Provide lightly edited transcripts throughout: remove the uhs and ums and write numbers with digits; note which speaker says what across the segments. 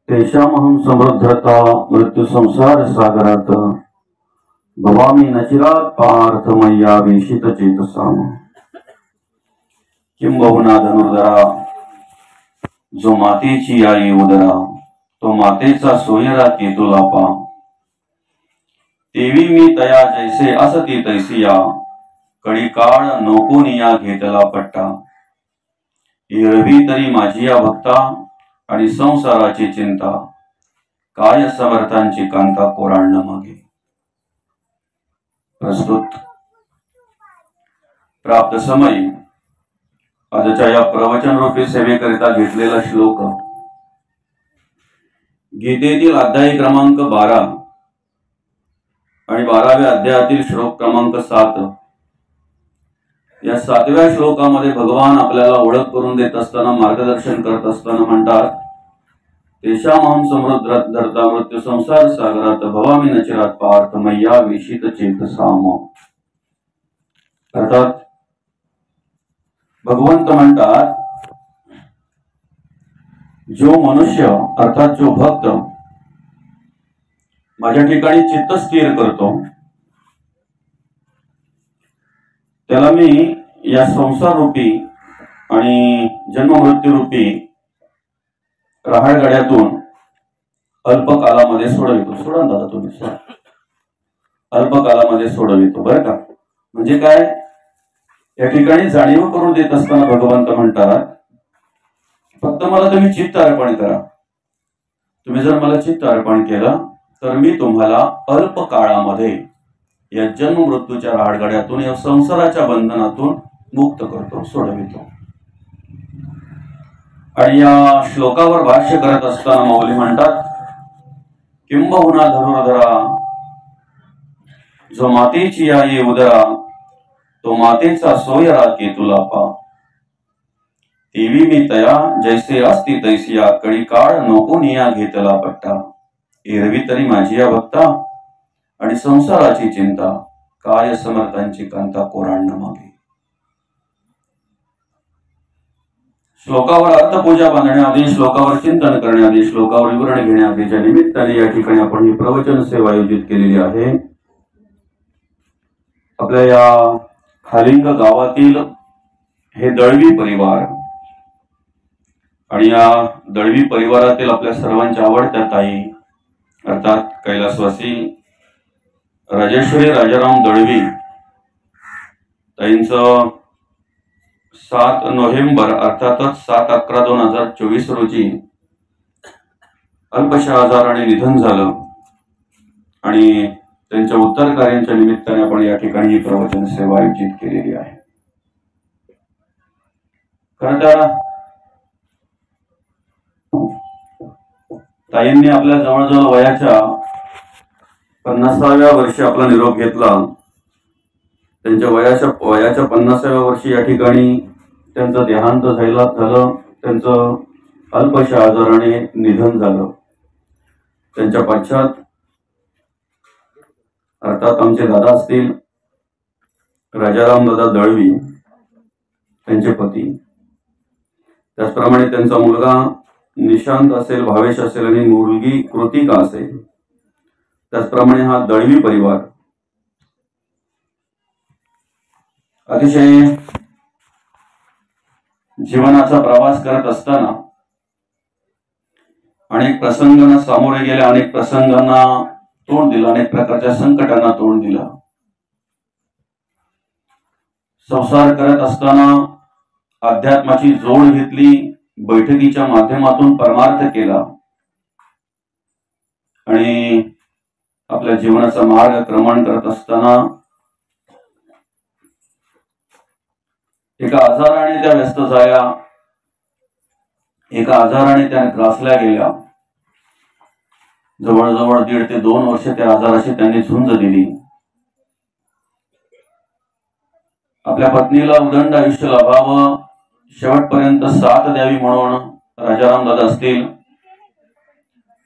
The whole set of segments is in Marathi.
Speaker 1: तेषामहं समृद्धता मृत्यु संसार सागरात भवामी नचिरात पार्थ मय्या वेशित चेतसाम किंबहुना धनुर्धरा जो मातेची आई उदरा तो मातेचा सोयरा केतुलापा तेवी मी तया जैसे असती तैसिया कडी काळ नोकोनिया घेतला पट्टा एरवी तरी माझी या भक्ता आणि संसाराची चिंता काय समर्थांची कांता कोरांड मागे। प्रस्तुत प्राप्त समय आजच्या या प्रवचन रूपी सेवेकरिता घेतलेला श्लोक गीतेतील अध्याय क्रमांक 12 आणि 12व्या अध्यायातील श्लोक क्रमांक 7। या 7व्या श्लोकामध्ये भगवान आपल्याला ओळख करून देत असताना मार्गदर्शन करत असताना म्हणतात तेषामहं समृद्धता मृत्यु संसार सागरात भवामी नचिरात पार्थ मय्या वेशित चेतसाम। अर्थात भगवंत म्हणतात जो मनुष्य अर्थात जो भक्त माझ्या ठिकाणी चित्त स्थिर करतो त्याला मी या संसार रूपी आणि जन्म मृत्यू रूपी रहाळगड्यातून अल्पकालामध्ये सोडवितो। सोडा दादा तुम्ही अल्पकालामध्ये सोडवितो बरं का। म्हणजे काय या ठिकाणी जाणीव करून देत असताना भगवंत म्हणतात फक्त मला तुम्ही चित्त अर्पण करा। तुम्ही जर मला चित्त अर्पण केलं तर मी तुम्हाला अल्प काळामध्ये या जन्म मृत्यूच्या राहडगाड्यातून या संसाराच्या बंधनातून मुक्त करतो सोडवितो। आणि या श्लोकावर भाष्य करत असताना मौली म्हणतात किंबहुना धनुर्धरा जो मातेची आई उदरा तो मातेचा सोयरा केतुलापा तेवी मी तया जैसे असती तैसिया कडी काळ नोकोनिया घेतला पट्टा एरवी तरी माझी या भक्ता आणि संसाराची चिंता काय समर्थांची कांता कोरांड मागे। श्लोकावर अर्थपूजा बांधण्याआधी श्लोकावर चिंतन करण्याआधी श्लोकावर विवरण घेण्याआधीच्या निमित्ताने या ठिकाणी आपण ही प्रवचन सेवा आयोजित केलेली आहे। आपल्या या खालिंग गावातील हे दळवी परिवार आणि या दळवी परिवारातील आपल्या सर्वांच्या आवडत्या ताई अर्थात कैलासवासी राजेश्वरी राजाराम दळवी ताईंचं 7 नोव्हेंबर अर्थातच 7/11/2024 रोजी अल्पशा आजाराने निधन झालं आणि त्यांच्या उत्तर कार्यांच्या निमित्ताने आपण या ठिकाणी ही प्रवचन सेवा आयोजित केलेली आहे। खरं तर ताईंनी आपल्या जवळजवळ वयाच्या 50व्या वर्षी आपला निरोप घेतला। त्यांच्या वयाच्या 50व्या वर्षी या ठिकाणी त्यांचं देहांत झालं। त्यांचं अल्पशा आजाराने निधन झालं। त्यांच्या पश्चात अर्थात आमचे दादा असतील राजाराम दादा दळवी त्यांचे पती त्याचप्रमाणे त्यांचा मुलगा निशांत असेल भावेश असेल आणि मुलगी कृतिका असेल त्याचप्रमाणे हा दळवी परिवार अतिशय जीवनाचा प्रवास करत असताना अनेक प्रसंगांना सामोरे गेले अनेक प्रसंगांना तोंड दिलं अनेक प्रकारच्या संकटांना तोंड दिलं। संसार करत असताना अध्यात्माची जोड घेतली बैठकीच्या माध्यमातून परमार्थ केला आणि आपल्या जीवनाचा मार्ग क्रमण करत असताना एका आजाराने त्या व्यस्त झाल्या एका आजाराने त्या ग्रासल्या गेल्या। जवळजवळ 1.5 ते 2 वर्ष त्या आजाराशी त्यांनी झुंज दिली। आपल्या पत्नीला उदंड आयुष्य लाभावं शेवटपर्यंत साथ द्यावी म्हणून राजाराम दादा असतील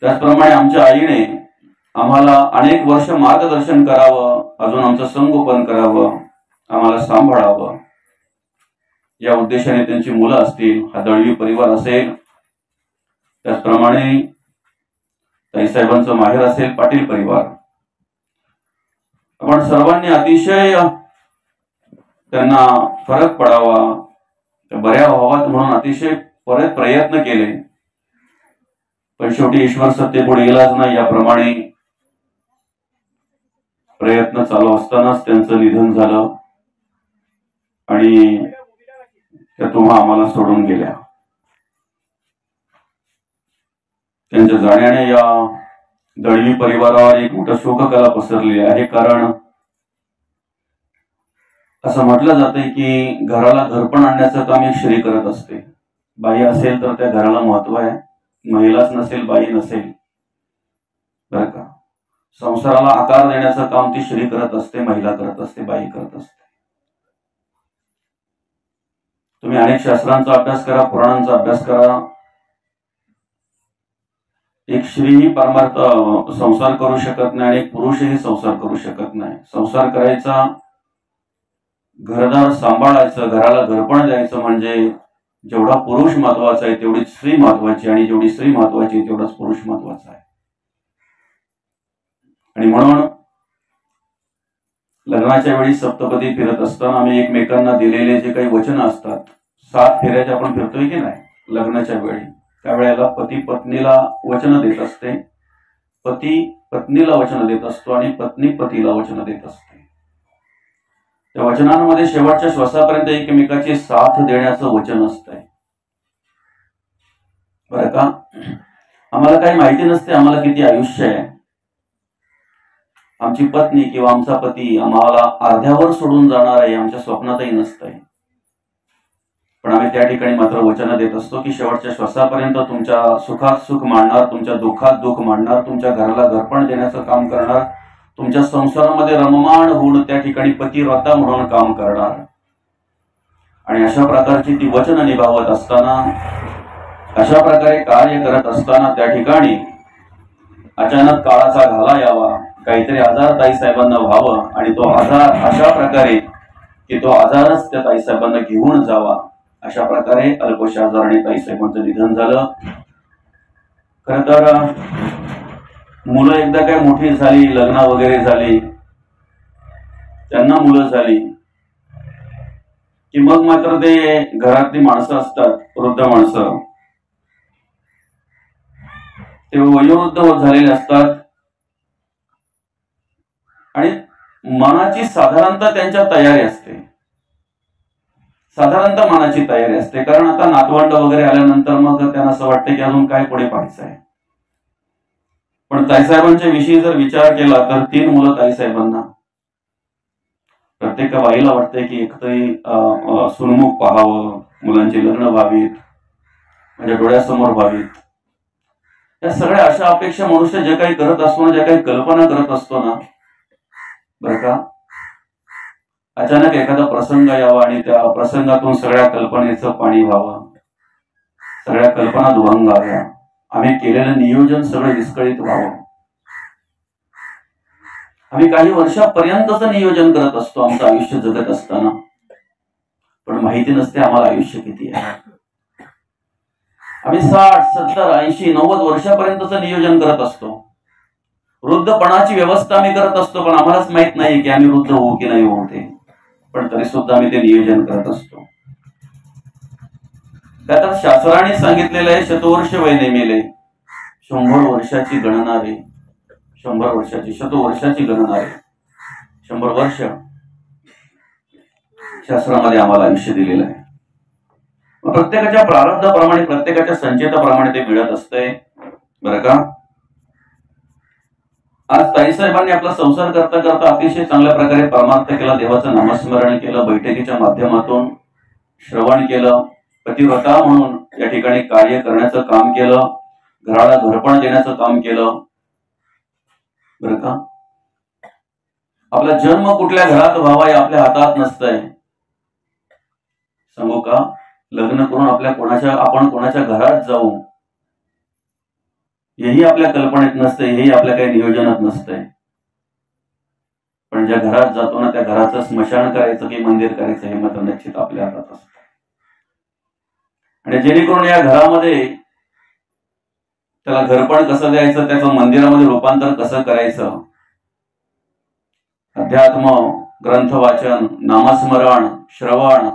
Speaker 1: त्याचप्रमाणे आमच्या आईने आम्हाला अनेक वर्ष मार्गदर्शन करावं अजून आमचं संगोपन करावं आम्हाला सांभाळावं या उद्देशाने त्यांची मुलं असतील हा दळवी परिवार असेल त्याचप्रमाणे ताईसाहेबांचं माहेर असेल पाटील परिवार. आपण सर्वांनी अतिशय त्यांना फरक पडावा, बऱ्या व्हावात म्हणून अतिशय परत प्रयत्न केले. पण शेवटी ईश्वर सत्तेपुढे गेलाच नाही. याप्रमाणे प्रयत्न चालू असतानाच त्यांचं निधन झालं आणि त्या तुम्हा आम्हाला सोडून गेल्या. त्यांच्या जाण्याने या दळवी परिवारावर एक मोठा शोककला पसरली आहे. कारण असं म्हटलं जातंय की घराला घरपण आणण्याचं काम एक स्त्री करत असते. बाई असेल तर त्या घराला महत्व आहे, महिलाच नसेल, बाई नसेल, बरं का. संसाराला आकार देण्याचं काम ती स्त्री करत असते, महिला करत असते, बाई करत असते. तुम्ही अनेक शास्त्रांचा अभ्यास करा, पुराणांचा अभ्यास करा. एक स्त्रीही परमार्थ संसार करू शकत नाही आणि एक पुरुषही संसार करू शकत नाही. संसार करायचा, घरदार सांभाळायचं, घराला घरपण द्यायचं म्हणजे जेवढा पुरुष महत्वाचा आहे तेवढी स्त्री महत्वाची, आणि जेवढी स्त्री महत्वाची आहे तेवढाच पुरुष महत्वाचा आहे. आणि म्हणून लग्नाच्या वेळी सप्तपदी फिरत असताना आम्ही एकमेकांना दिलेले जे काही वचन असतात, 7 फेऱ्याचे आपण फिरतोय की नाही लग्नाच्या वेळी, त्यावेळेला पती पत्नीला वचन देत असते, पती पत्नीला वचन देत असतो आणि पत्नी पतीला वचन देत असते. त्या वचनांमध्ये शेवटच्या श्वासापर्यंत एकमेकाची साथ देण्याचं वचन असतंय, बरं का. आम्हाला काही माहिती नसते आम्हाला किती आयुष्य आहे. आमची पत्नी किंवा आमचा पती आम्हाला अर्ध्यावर सोडून जाणार आहे आमच्या स्वप्नातही नसतंय. पण आम्ही त्या ठिकाणी मात्र वचन देत असतो की शेवटच्या श्वासापर्यंत तुमच्या सुखात सुख मांडणार, तुमच्या दुःखात दुःख मांडणार, तुमच्या घराला घरपण देण्याचं काम करणार, तुमच्या संसारामध्ये रममाण होऊन त्या ठिकाणी पतिव्रता म्हणून काम करणार. आणि अशा प्रकारची ती वचन निभावत असताना, अशा प्रकारे कार्य करत असताना त्या ठिकाणी अचानक काळाचा घाला यावा, काहीतरी आजार ताईसाहेबांना व्हावं आणि तो आजार अशा प्रकारे की तो आजारच त्या ताईसाहेबांना घेऊन जावा, अशा प्रकारे अल्पशा आजाराने ताईसाहेबांचं निधन झालं. खर तर मुलं एकदा काय मोठी झाली, लग्न वगैरे झाली, त्यांना मुलं झाली की मग मात्र ते घरातली माणसं असतात, वृद्ध माणसं, ते वयोवृद्ध होत झालेले असतात आणि मनाची साधारणतः त्यांच्या तयारी असते, साधारणतः मनाची तयारी असते. कारण आता नातवंड वगैरे आल्यानंतर मग त्यांना असं वाटतं की अजून काय पुढे पाहायचं आहे. पण ताईसाहेबांच्या विषयी जर विचार केला तर 3 मुलं ताईसाहेबांना. प्रत्येक बाईला वाटतंय की एकतरी सुनमुख पाहावं, मुलांची लग्न व्हावीत, म्हणजे डोळ्यासमोर व्हावीत. या सगळ्या अशा अपेक्षा मनुष्य जे काही करत असतो ना, ज्या काही कल्पना करत असतो ना, बरं का, अचानक एखादा प्रसंग यावा आणि त्या प्रसंगातून सगळ्या कल्पनेचं पाणी व्हावं, सगळ्या कल्पना दुभंगाव्या, आम्ही केलेलं नियोजन सगळं विस्कळीत व्हावं. आम्ही काही वर्षापर्यंतच नियोजन करत असतो आमचं आयुष्य जगत असताना, पण माहिती नसते आम्हाला आयुष्य किती आहे. आम्ही 60, 70, 80, 90 वर्षापर्यंतच नियोजन करत असतो. वृद्धपणाची व्यवस्था आम्ही करत असतो, पण आम्हालाच माहित नाही की आम्ही वृद्ध होऊ की नाही होऊ ते, पण तरी सुद्धा आम्ही ते नियोजन करत असतो. त्यात शास्त्राने सांगितलेलं आहे, शतवर्ष वय नेमिले, 100 वर्षाची गणना रे, 100 वर्षाची, शतवर्षाची गणना रे, 100 वर्ष शास्त्रामध्ये आम्हाला आयुष्य दिलेलं आहे. प्रत्येकाच्या प्रारब्धाप्रमाणे, प्रत्येकाच्या संचिताप्रमाणे ते मिळत असतंय, बरं का. आज ताईसाहेबांनी आपला संसार करता करता अतिशय चांगल्या प्रकारे परमार्थ केला, देवाचं नामस्मरण केलं, बैठकीच्या माध्यमातून श्रवण केलं, पतिव्रता म्हणून या ठिकाणी कार्य करण्याचं काम केलं, घराला घरपण देण्याचं काम केलं, बरं का. आपला जन्म कुठल्या घरात व्हावा हे आपल्या हातात नसतंय. सांगू का, लग्न करून आपण कोणाच्या घरात जाऊ हेही आपल्या कल्पनेत नसते, हेही आपल्या काही नियोजनात नसतंय. पण ज्या घरात जातो ना, त्या घराचं स्मशान करायचं की मंदिर करायचं हे मात्र निश्चित आपल्या हातात असतं. आणि जेणेकरून या घरामध्ये त्याला घरपण कसं द्यायचं, त्याचं मंदिरामध्ये रूपांतर कसं करायचं, अध्यात्म, ग्रंथ वाचन, नामस्मरण, श्रवण,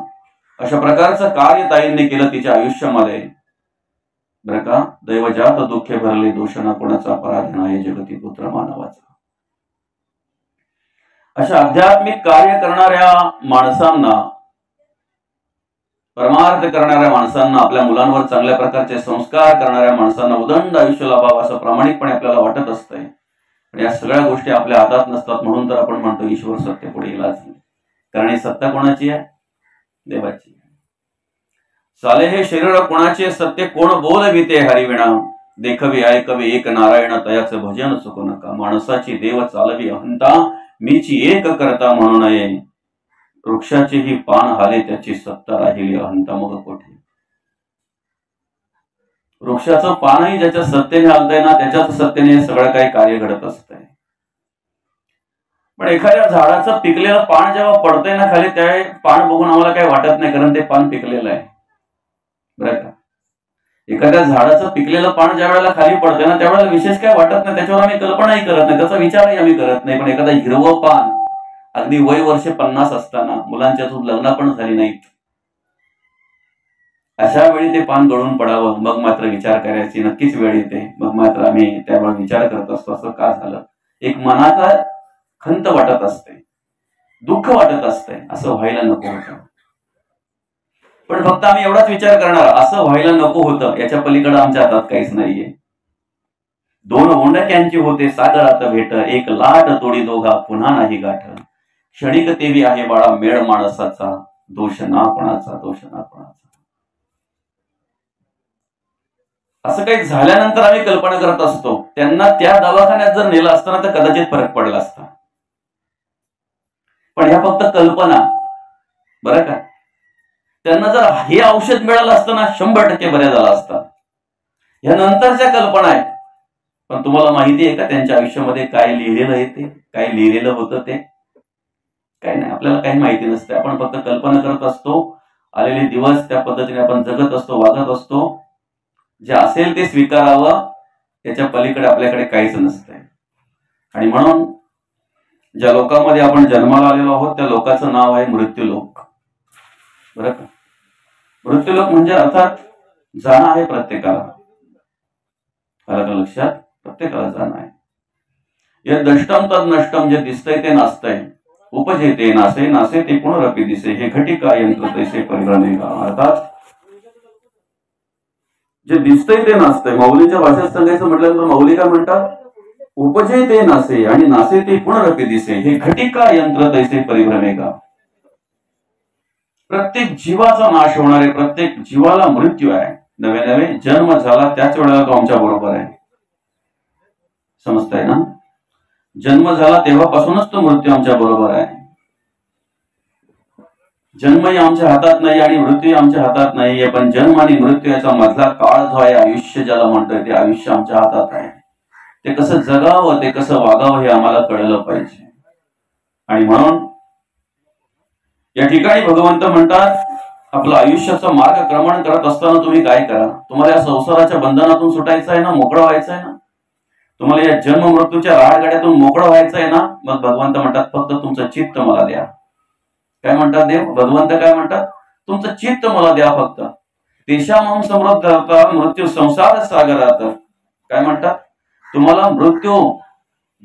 Speaker 1: अशा प्रकारचं कार्य ताईंनी केलं तिच्या आयुष्यामध्ये. बरं का, दैवजात दुःखे भरले दोषणा कोणाचा अपराध नाही जगती पुत्र मानवाचा. अशा आध्यात्मिक कार्य करणाऱ्या माणसांना, परमार्थ करणाऱ्या माणसांना, आपल्या मुलांवर चांगल्या प्रकारचे संस्कार करणाऱ्या माणसांना उदंड आयुष्य लाभावं असं प्रामाणिकपणे आपल्याला वाटत असतंय. पण या सगळ्या गोष्टी आपल्या हातात नसतात. म्हणून तर आपण म्हणतो ईश्वर सत्य पुढे इलाज नाही. कारण ही सत्ता कोणाची आहे? देवाची. साले हे शरीर कोणाचे, सत्य कोण बोलविते हरिविणा, देखवी ऐकवी एक नारायण तयाचे भजन चुकू नका. माणसाची देव चालवी अहंता, मीची एक करता म्हणू नये. वृक्षाची ही पान हाले त्याची सत्ता राहिली अहंता मग कोठे. वृक्षाचं पानही ज्याच्या सत्तेने हालतंय ना, त्याच्याच सत्तेने सगळं काही कार्य घडत असतंय. पण एखाद्या झाडाचं पिकलेलं पान जेव्हा पडतंय ना खाली, त्या पान बघून आम्हाला काही वाटत नाही, कारण ते पान पिकलेलं आहे. बरं का, एखाद्या झाडाचं पिकलेलं पान ज्या वेळेला खाली पडतंय ना, त्यावेळेला विशेष काय वाटत नाही, त्याच्यावर आम्ही कल्पनाही करत नाही, त्याचा विचारही आम्ही करत नाही. पण एखादा हिरवं पान अगदी वय वर्ष 50 असताना, मुलांच्या लग्न पण झाली नाहीत, अशा वेळी ते पान गळून पडावं, मग मात्र विचार करायची नक्कीच वेळ येते. मग मात्र आम्ही त्यावर विचार करत असतो, असं का झालं. एक मनाचा खंत वाटत असते, दुःख वाटत असते, असं व्हायला नको होतं. पण फक्त आम्ही एवढाच विचार करणार, असं व्हायला नको होतं, याच्या पलीकडे आमच्या हातात काहीच नाहीये. दोन ओंडक्यांची होते सागरात भेट, एक लाट तोडी दोघा पुन्हा नाही गाठ. क्षणिक तेवी आहे बाळा मेळ माणसाचा, दोष ना कोणाचा, दोष ना कोणाचा. असं काही झाल्यानंतर आम्ही कल्पना करत असतो. त्यांना त्या दवाखान्यात जर नेलं असताना तर कदाचित फरक पडला असता. पण ह्या फक्त कल्पना. बरं का, त्यांना जर हे औषध मिळालं असतं ना, 100% बऱ्या झाला असता. ह्या नंतरच्या कल्पना आहेत. पण तुम्हाला माहिती आहे का त्यांच्या आयुष्यामध्ये काय लिहिलेलं आहे, ते काय लिहिलेलं होतं, ते काय नाही, आपल्याला काही माहिती नसते. आपण फक्त कल्पना करत असतो. आलेले दिवस त्या पद्धतीने आपण जगत असतो, वागत असतो. जे असेल ते स्वीकारावं, त्याच्या पलीकडे आपल्याकडे काहीच नसतंय. आणि म्हणून ज्या लोकांमध्ये आपण जन्माला आलेलो आहोत त्या लोकांचं नाव आहे मृत्यूलोक. बरं का, मृत्यूलोक म्हणजे अर्थात जाणं आहे प्रत्येकाला. आलं का लक्षात? प्रत्येकाला जाणं आहे. या दष्टम तद नष्टम, जे दिसतंय ते नाचतंय, उपजे ते नासे, नासे ते पुनरपी दिसे, हे घटिका यंत्र तैसे परिभ्रमे का. अर्थात जे दिसतंय ते नाचतंय. माऊलीच्या भाषेत सांगायचं म्हटल्यानंतर माऊली काय म्हणतात, उपजे ते नासे आणि नासे ते पुनरपी दिसे, हे घटिका यंत्र तैसे परिभ्रमे का. प्रत्येक जीवाचा नाश होणार आहे, प्रत्येक जीवाला मृत्यू आहे. नवे नवे जन्म झाला त्याच वेळेला तो आमच्या बरोबर आहे. समजताय ना? जन्म झाला तेव्हापासूनच तो मृत्यू आमच्या बरोबर आहे. जन्मही आमच्या हातात नाही आणि मृत्यू आमच्या हातात नाहीये. पण जन्म आणि मृत्यू याचा मधला काळ जो आहे, आयुष्य ज्याला म्हणतोय, ते आयुष्य आमच्या हातात आहे. ते कसं जगावं, ते कसं वागावं हे आम्हाला कळलं पाहिजे. आणि म्हणून या ठिकाणी भगवंत म्हणतात, आपलं आयुष्याचा मार्गक्रमण करत असताना तुम्ही काय करा. तुम्हाला या संसाराच्या बंधनातून सुटायचं आहे ना, मोकळं व्हायचं आहे ना, तुम्हाला या जन्म मृत्यूच्या राडगाड्यातून मोकळं व्हायचं आहे ना, मग भगवंत म्हणतात फक्त तुमचं चित्त मला द्या. काय म्हणतात देव? भगवंत काय म्हणतात? तुमचं चित्त मला द्या फक्त. तेषामहं समृद्धता मृत्यू संसार सागरात. काय म्हणतात? तुम्हाला मृत्यू,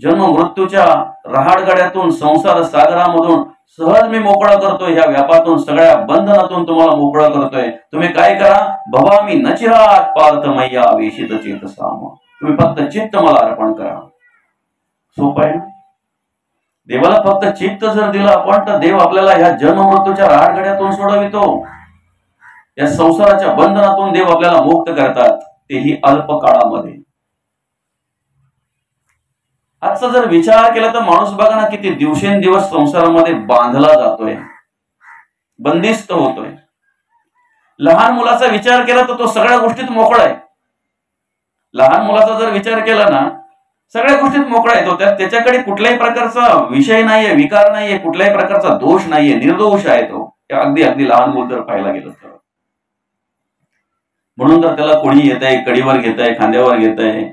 Speaker 1: जन्म मृत्यूच्या रहाडगाड्यातून, संसार सागरामधून सहज मी मोकळा करतोय. ह्या व्यापातून, सगळ्या बंधनातून तुम्हाला मोकळा करतोय. तुम्ही काय करा, भवामी नचिरात पार्थ मैया वेशित चेतसाम. तुम्ही फक्त चित्त मला अर्पण करा. सोपं आहे ना? देवाला फक्त चित्त जर दिलं आपण, तर देव आपल्याला ह्या जन्म मृत्यूच्या राडगड्यातून सोडवितो. या संसाराच्या बंधनातून देव आपल्याला मुक्त करतात, तेही अल्प काळामध्ये. आजचा जर विचार केला तर माणूस बघा ना, किती दिवसेंदिवस संसारामध्ये बांधला जातोय, बंदिस्त होतोय. लहान मुलाचा विचार केला तर तो सगळ्या गोष्टीत मोकळा आहे. लहान मुलाचा जर विचार केला ना, सगळ्या गोष्टीत मोकळा आहे तो. त्याच्याकडे कुठल्याही प्रकारचा विषय नाहीये, विकार नाहीये, कुठल्याही प्रकारचा दोष नाहीये, निर्दोष आहे तो. अगदी अगदी लहान मूल जर पाहायला गेलं तर. म्हणून तर त्याला कोणी येत आहे, कडीवर घेत आहे, खांद्यावर घेत आहे,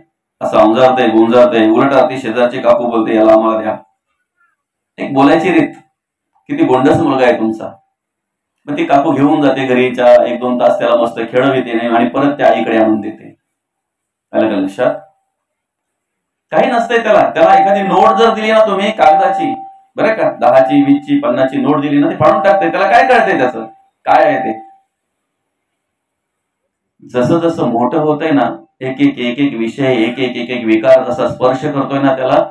Speaker 1: असं अंजारतंय, गुंजारतंय. उलट आरती शेजारचे काकू बोलते, याला आम्हाला द्या. एक बोलायची रीत. किती गोंडस मुलगा आहे तुमचा. मग ती काकू घेऊन जाते घरीच्या, 1-2 तास त्याला मस्त खेळविते नाही आणि परत त्या आईकडे आणून देते. आलं का लक्षात? काही नसतंय त्याला. त्याला एखादी नोट जर दिली ना तुम्ही कागदाची, बरं का, 10ची, 20ची, 50ची नोट दिली ना, ती फाडून टाकते. त्याला काय कळतंय त्याचं काय आहे ते. जसं जसं मोठं होतंय ना, एक एक विषय, एक विकार जसा स्पर्श करतोय ना त्याला,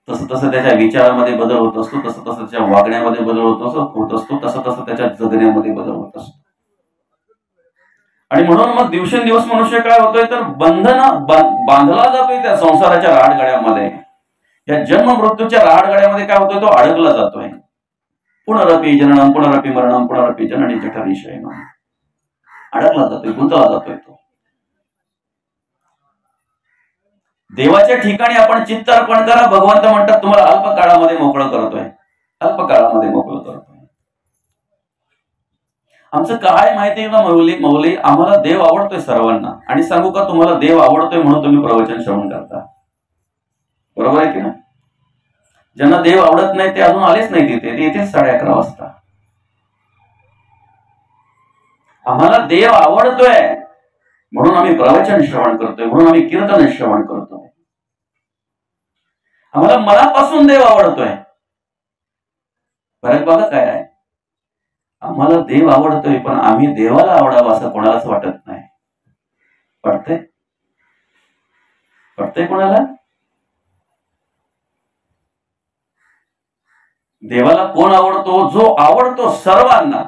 Speaker 1: तसं तसं त्याच्या विचारामध्ये बदल होत असतो, तसं तसं त्याच्या वागण्यामध्ये बदल होत असतो, तसं तसं त्याच्या जगण्यामध्ये बदल होत असतो. आणि म्हणून मग दिवसेंदिवस मनुष्य काय होतोय तर बांधला जातोय त्या संसाराच्या राडगड्यामध्ये. या जन्म मृत्यूच्या राडगड्यामध्ये काय होतोय, तो अडकला जातोय. पुनरपि जननम पुनरपि मरणम पुनरपि जननी जठरी शयनम. अडकला जातोय, गुंतला जातोय तो. देवाच्या ठिकाणी आपण चित्त अर्पण करा. भगवंत म्हणतात तुम्हाला अल्प काळामध्ये मोकळं करतोय, अल्प काळामध्ये मोकळं करतोय. आमचं काय माहितीये ना मौली, आम्हाला देव आवडतोय सर्वांना. आणि सांगू का तुम्हाला, देव आवडतोय म्हणून तुम्ही प्रवचन श्रवण करता. बरोबर आहे की ना? ज्यांना देव आवडत नाही ते अजून आलेच नाही तिथे, ते येतेच 11:30 वाजता. आम्हाला देव आवडतोय म्हणून आम्ही प्रवचन श्रवण करतोय, म्हणून आम्ही कीर्तन श्रवण करतोय. आम्हाला मनापासून देव आवडतोय. फरक बघा काय आहे. आम्हाला देव आवडतोय पण आम्ही देवाला आवडावं असं कोणालाच वाटत नाही. पडतंय कोणाला? देवाला कोण आवडतो? जो आवडतो सर्वांना,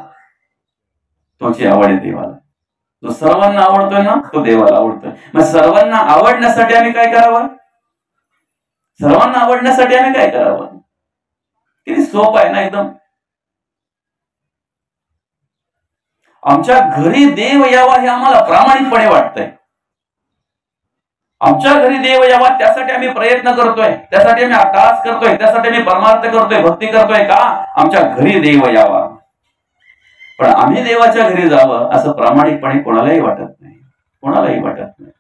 Speaker 1: तोची आवड आहे देवाला. जो सर्वांना आवडतोय ना, तो देवाला आवडतोय. मग सर्वांना आवडण्यासाठी आम्ही काय करावं? सर्वांना आवडण्यासाठी आम्ही काय करावं? किती सोपं आहे ना एकदम. आमच्या घरी देव यावा हे आम्हाला प्रामाणिकपणे वाटतंय. आमच्या घरी देव यावा त्यासाठी आम्ही प्रयत्न करतोय, त्यासाठी आम्ही अभ्यास करतोय, त्यासाठी आम्ही परमार्थ करतोय, भक्ती करतोय. का? आमच्या घरी देव यावा. पण आम्ही देवाच्या घरी जावं असं प्रामाणिकपणे कोणालाही वाटत नाही, कोणालाही वाटत नाही.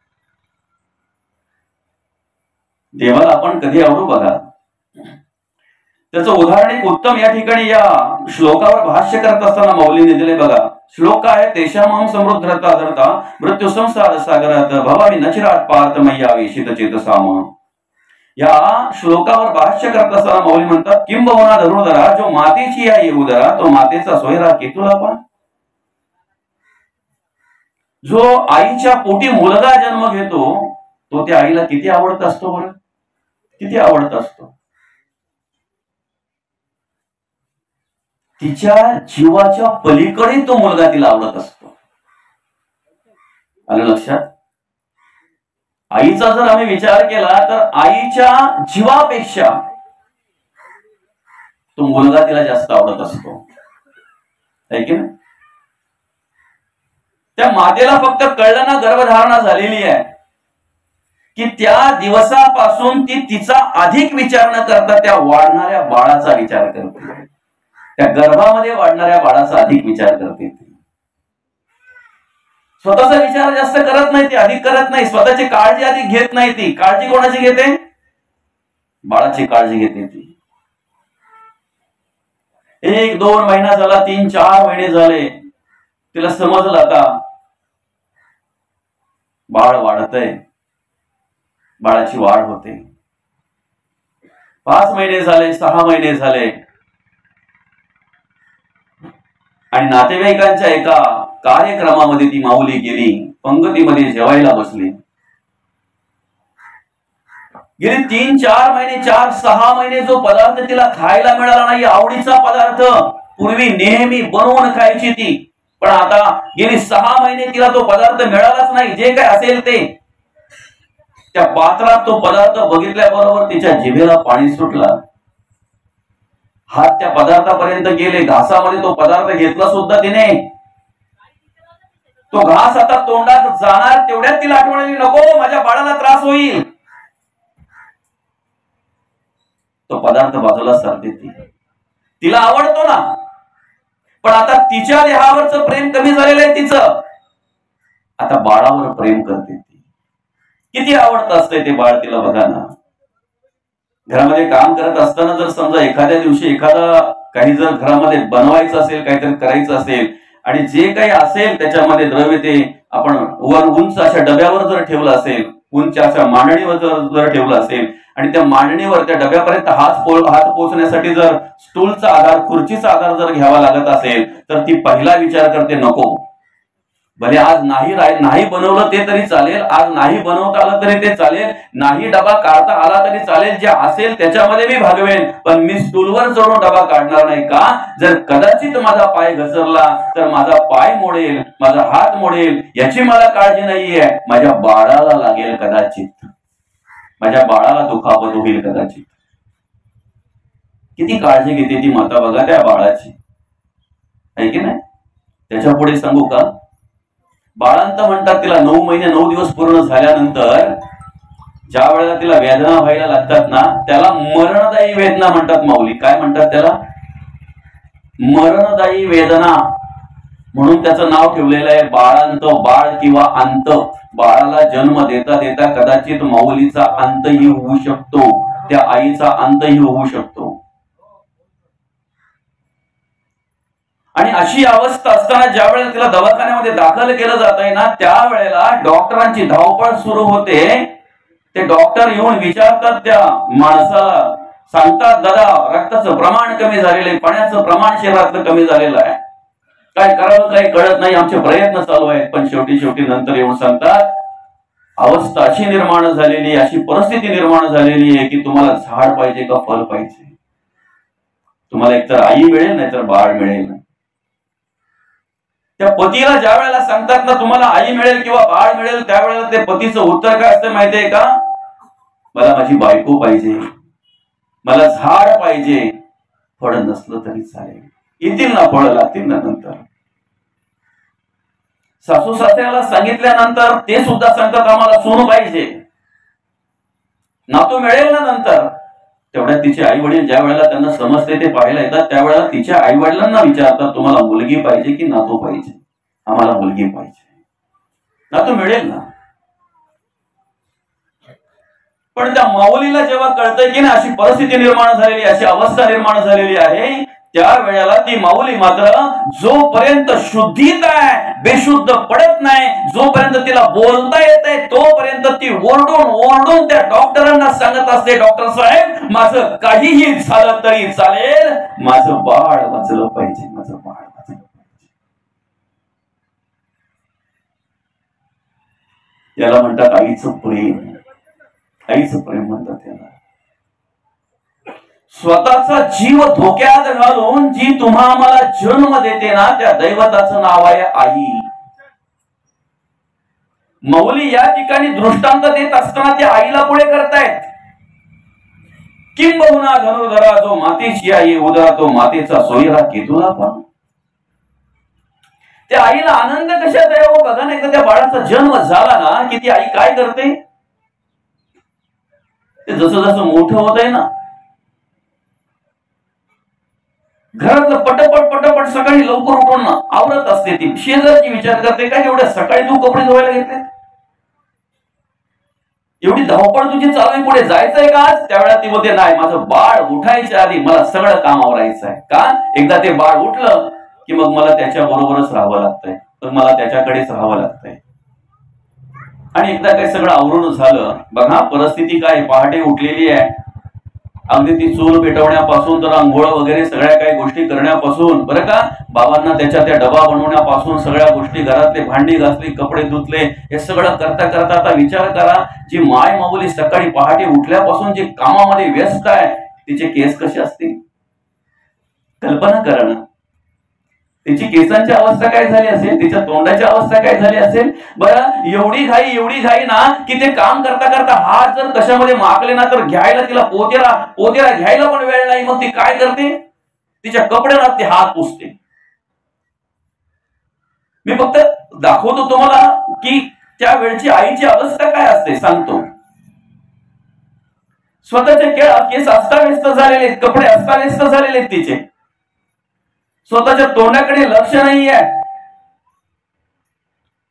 Speaker 1: देवाला आपण कधी आवडू बघा. त्याचं उदाहरण एक उत्तम या ठिकाणी या श्लोकावर भाष्य करत असताना मौलीने दिले बघा. श्लोक आहे, तेषामां समृद्धता धरता मृत्यू संसार सागरात भवामी नचिरात पार्थ मय्यावी शीतचेतसाम. या श्लोकावर भाष्य करत असताना मौली म्हणतात, किंबहुना धरुणधरा जो मातेची या येऊदरा तो मातेचा सोयरा केतुला पण. जो आईच्या पोटी मुलगा जन्म घेतो तो त्या आईला किती आवडत असतो बरं, किती आवडत असतो. तिच्या जीवाच्या पलीकडे तो मुलगा तिला आवडत असतो. आलं लक्षात? आईचा जर आम्ही विचार केला तर आईच्या जीवापेक्षा तो मुलगा तिला जास्त आवडत असतो, आहे की नाही? त्या मातेला फक्त कळलं ना, गर्भधारणा झालेली आहे की त्या दिवसापासून ती तिचा अधिक विचार न करता त्या वाढणाऱ्या बाळाचा विचार करते. त्या गर्भामध्ये वाढणाऱ्या बाळाचा अधिक विचार करते. स्वतःचा विचार जास्त करत नाही, ती अधिक करत नाही. स्वतःची काळजी अधिक घेत नाही. ती काळजी कोणाची घेते? बाळाची काळजी घेते ती. 1-2 महिना झाला, 3-4 महिने झाले, तिला समजलं आता बाळ वाढतंय, बाळाची वाढ होते. 5 महिने झाले, 6 महिने झाले आणि नातेवाईकांच्या एका कार्यक्रमामध्ये ती माऊली गेली, पंगतीमध्ये जेवायला बसली. गेली 3-4 महिने, 4-6 महिने जो पदार्थ तिला खायला मिळाला नाही, आवडीचा पदार्थ पूर्वी नेहमी बनवून खायची ती, पण आता गेली 6 महिने तिला तो पदार्थ मिळालाच नाही. जे काय असेल ते त्या पात्रात तो पदार्थ बघितल्याबरोबर तिच्या जिभेला पाणी सुटला. हात त्या पदार्थापर्यंत गेले, घासामध्ये तो पदार्थ घेतला सुद्धा तिने. तो घास आता तोंडात जाणार तेवढ्यात तिला आठवण आली, नको माझ्या बाळाला त्रास होईल. तो पदार्थ बाजूला सरते ती. तिला आवडतो ना, पण आता तिच्या देहावरचं प्रेम कमी झालेलं आहे तिचं. आता बाळावर प्रेम करते ती. किती आवडत असते ते बाळ तिला. बघा ना, घरामध्ये काम करत असताना जर समजा एखाद्या दिवशी एखादा काही जर घरामध्ये बनवायचं असेल, काहीतरी करायचं असेल आणि जे काही असेल त्याच्यामध्ये द्रव्य ते आपण वर उंच अशा डब्यावर जर ठेवलं असेल, उंच अशा मांडणीवर जर ठेवलं असेल आणि त्या मांडणीवर त्या डब्यापर्यंत हात पोहोचण्यासाठी जर स्टूलचा आधार, खुर्चीचा आधार जर घ्यावा लागत असेल तर ती पहिला विचार करते नको, भले आज नाही बनवलं ते तरी चालेल, आज नाही बनवता आलं तरी ते चालेल, नाही डबा काढता आला तरी चालेल, जे असेल त्याच्यामध्ये मी भागवेन, पण मी स्टूलवर चढून डबा काढणार नाही. का? जर कदाचित माझा पाय घसरला तर माझा पाय मोडेल, माझा हात मोडेल, याची मला काळजी नाहीये. माझ्या बाळाला लागेल कदाचित, माझ्या बाळाला दुखापत होईल कदाचित. किती काळजी घेते ती माता बघा त्या बाळाची, आहे की नाही? त्याच्या पुढे सांगू का, बाळांत म्हणतात तिला 9 महिने 9 दिवस पूर्ण झाल्यानंतर ज्या वेळेला तिला वेदना व्हायला लागतात ना, त्याला मरणदायी वेदना म्हणतात माऊली. काय म्हणतात त्याला? मरणदायी वेदना म्हणून त्याचं नाव ठेवलेलं आहे बाळांत. बाळ किंवा अंत. बाळाला जन्म देता देता कदाचित माऊलीचा अंतही होऊ शकतो, त्या आईचा अंतही होऊ शकतो. आणि अशी अवस्था असताना ज्या वेळेला तिला दवाखान्यामध्ये दाखल केलं जात आहे ना, त्यावेळेला डॉक्टरांची धावपळ सुरू होते. ते डॉक्टर येऊन विचारतात त्या माणसाला, सांगतात दादा रक्ताचं प्रमाण कमी झालेलं आहे, पाण्याचं प्रमाण शरीरातलं कमी झालेलं आहे, काय करावं काही कळत नाही, आमचे प्रयत्न चालू आहेत. पण शेवटी नंतर येऊन सांगतात अवस्था अशी निर्माण झालेली, अशी परिस्थिती निर्माण झालेली आहे की तुम्हाला झाड पाहिजे का फळ पाहिजे? तुम्हाला एकतर आई मिळेल नाही तर बाळ मिळेल. त्या पतीला ज्या वेळेला सांगतात ना तुम्हाला आई मिळेल किंवा बाळ मिळेल, त्यावेळेला ते पतीचं उत्तर काय असतं माहितीये का? मला माझी बायको पाहिजे, मला झाड पाहिजे, फळ नसलं तरी चालेल, येतील ना फळ, लागतील ना नंतर. सासू सासऱ्याला सांगितल्यानंतर ते सुद्धा सांगतात आम्हाला सून पाहिजे, नातू मिळेल ना नंतर. तेवढ्या तिचे आई वडील ज्या वेळेला त्यांना समजते ते पाहायला येतात, त्यावेळेला तिच्या आई वडिलांना विचारतात तुम्हाला मुलगी पाहिजे की नातू पाहिजे? आम्हाला मुलगी पाहिजे. नातू मिळेल ना. पण त्या माऊलीला जेव्हा कळतंय की ना अशी परिस्थिती निर्माण झालेली, अशी अवस्था निर्माण झालेली आहे, त्यावेळेला ती माऊली मात्र जोपर्यंत शुद्धीत आहे, बेशुद्ध पडत नाही, जोपर्यंत तिला बोलता येत आहे, तोपर्यंत ती ओरडून त्या डॉक्टरांना सांगत असते, डॉक्टर साहेब माझं काहीही झालं तरी चालेल, माझं बाळ वाचलं पाहिजे, माझं बाळ वाचलं पाहिजे. याला म्हणतात आईचं प्रेम. आईचं प्रेम म्हणतात त्याला. स्वतःचा जीव धोक्यात घालून जी तुम्हा आम्हाला जन्म देते ना, त्या दैवताचं नाव आहे आई. माऊली या ठिकाणी दृष्टांत देत असताना त्या आईला पुढे करतायत. किंबहुना धनुर्धरा जो मातेची आई, उदरा तो मातेचा सोयरा केतुला पण. त्या आईला आनंद कशात आहे हो? बघा ना, एकदा त्या बाळाचा जन्म झाला ना की ती आई काय करते? ते जसं जसं मोठं होत आहे ना, घरातलं पटपट सकाळी लवकर उठून आवरत असते. ती शेजारची विचार करते काय एवढ्या सकाळी तू कपडे धुवायला घेतले, एवढी धावपळ तुझी चालू आहे, पुढे जायचंय का आज? त्यावेळेला ती बोलते नाही, माझं बाळ उठायच्या आधी मला सगळं काम आवरायचं आहे. का? एकदा ते बाळ उठलं की मग मला त्याच्या बरोबरच राहावं लागतंय, तर मला त्याच्याकडेच राहावं लागतंय. आणि एकदा काही सगळं आवरून झालं, बघा परिस्थिती काय, पहाटे उठलेली आहे, अगदी ती चूल पेटवण्यापासून तर आंघोळ वगैरे सगळ्या काही गोष्टी करण्यापासून, बरं का, बाबांना त्याच्या त्या डबा बनवण्यापासून सगळ्या गोष्टी, घरातले भांडी घासली, कपडे धुतले, हे सगळं करता करता आता विचार करा, जी माय माऊली सकाळी पहाटे उठल्यापासून जी कामामध्ये व्यस्त आहे, तिचे केस कसे असतील? कल्पना करा ना. तिची केसांची अवस्था काय झाली असेल, तिच्या तोंडाची अवस्था काय झाली असेल? बरं, एवढी घाई ना की ते काम करता करता हात जर कशामध्ये माकले ना तर घ्यायला तिला पोतेरा घ्यायला पण वेळ नाही. मग ती काय करते? तिच्या कपड्याला ती हात पुसते. मी फक्त दाखवतो तुम्हाला की त्या वेळची आईची अवस्था काय असते, सांगतो. स्वतःचे केस अस्ताव्यस्त झालेले, कपडे अस्ताव्यस्त झालेले तिचे, स्वतःच्या तोंडाकडे लक्ष नाहीये.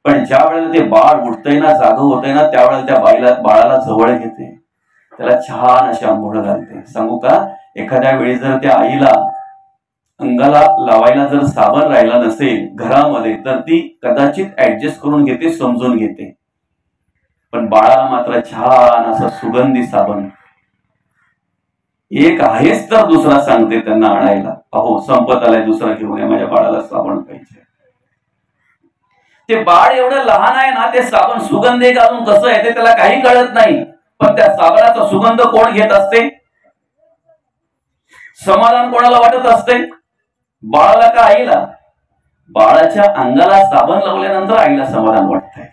Speaker 1: पण ज्या वेळेला ते बाळ उठतंय ना, जागं होतंय ना, त्यावेळेला त्या बाळाला जवळ घेते, त्याला छान अशी आंघोळ घालते. सांगू का, एखाद्या वेळी जर त्या आईला अंगाला लावायला जर साबण राहिला नसेल घरामध्ये, तर ती कदाचित ऍडजस्ट करून घेते, समजून घेते. पण बाळाला मात्र छान असा सुगंधी साबण एक आहेच तर दुसरा सांगते त्यांना आणायला. अहो, संपत आलाय, दुसरा घेऊन या, माझ्या बाळाला साबण पाहिजे. ते बाळ एवढं लहान आहे ना, ते साबण सुगंध घालून कसं आहे ते त्याला काही कळत नाही. पण त्या साबणाचा सुगंध कोण घेत असते? समाधान कोणाला वाटत असते? बाळाला का आईला? बाळाच्या अंगाला साबण लावल्यानंतर आईला समाधान वाटतंय.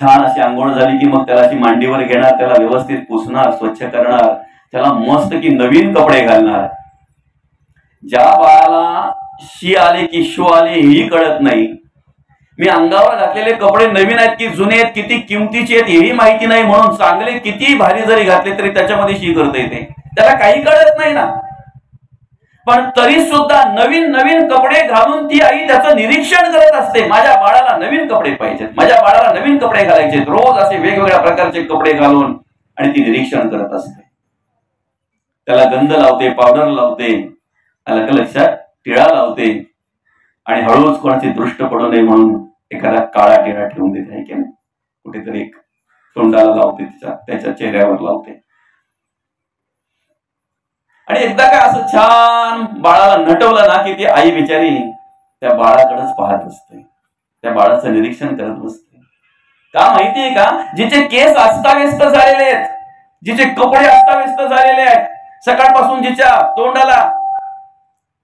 Speaker 1: छान अशी आंघोळ झाली की मग त्याला अशी मांडीवर घेणार, त्याला व्यवस्थित पुसणार, स्वच्छ करणार, त्याला मस्त की नवीन कपडे घालणार. ज्या बाळाला शी आले की शो आले हेही कळत नाही, मी अंगावर घातलेले कपडे नवीन आहेत की जुने आहेत, किती किमतीचे आहेत हेही माहिती नाही, म्हणून चांगले किती भारी जरी घातले तरी त्याच्यामध्ये शी करता येते, त्याला काही कळत नाही ना. पण तरी सुद्धा नवीन नवीन कपडे घालून ती आई त्याचं निरीक्षण करत असते. माझ्या बाळाला नवीन कपडे पाहिजेत, माझ्या बाळाला नवीन कपडे घालायचे, रोज असे वेगवेगळ्या प्रकारचे कपडे घालून, आणि ती निरीक्षण करत असते. त्याला गंध लावते, पावडर लावते, आलं का लक्षात, टिळा लावते, आणि हळूच कोणाची दृष्ट पडू नये म्हणून एखादा काळा टिळा ठेवून देते, आहे की नाही, कुठेतरी एक तोंडाला लावते, त्याच्या चेहऱ्यावर लावते. आणि एकदा काय असं छान बाळाला नटवलं ना की ती आई बिचारी त्या बाळाकडेच पाहत असते, त्या बाळाचं निरीक्षण करत बसते. का माहितीये का, जिचे केस अस्ताव्यस्त झालेले आहेत, जिचे कपडे अस्ताव्यस्त झालेले आहेत, सकाळपासून जिच्या तोंडाला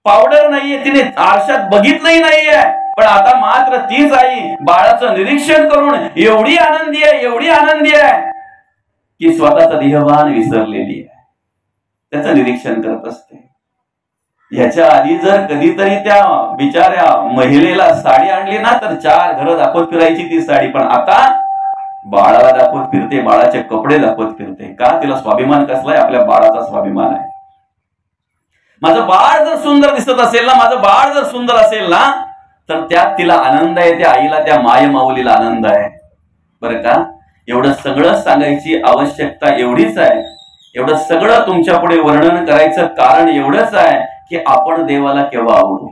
Speaker 1: पावडर नाहीये, तिने आरशात बघितलंही नाहीये, पण आता मात्र तीच आई बाळाचं निरीक्षण करून एवढी आनंदी आहे, एवढी आनंदी आहे की स्वतःचा देहभान विसरलेली आहे, त्याचं निरीक्षण करत असते. ह्याच्या आधी जर कधीतरी त्या बिचाऱ्या महिलेला साडी आणली ना तर 4 घरं दाखवत फिरायची ती साडी, पण आता बाळाला दाखवत फिरते, बाळाचे कपडे दाखवत फिरते. का? तिला स्वाभिमान कसलाय? आपल्या बाळाचा स्वाभिमान आहे. माझं बाळ जर सुंदर दिसत असेल ना, माझं बाळ जर सुंदर असेल ना, तर त्यात तिला आनंद आहे, त्या आईला, त्या माय माऊलीला आनंद आहे. बरं का, एवढं सगळं सांगायची आवश्यकता एवढीच आहे, एवढं सगळं तुमच्या पुढे वर्णन करायचं कारण एवढंच आहे की आपण देवाला केव्हा आवडू,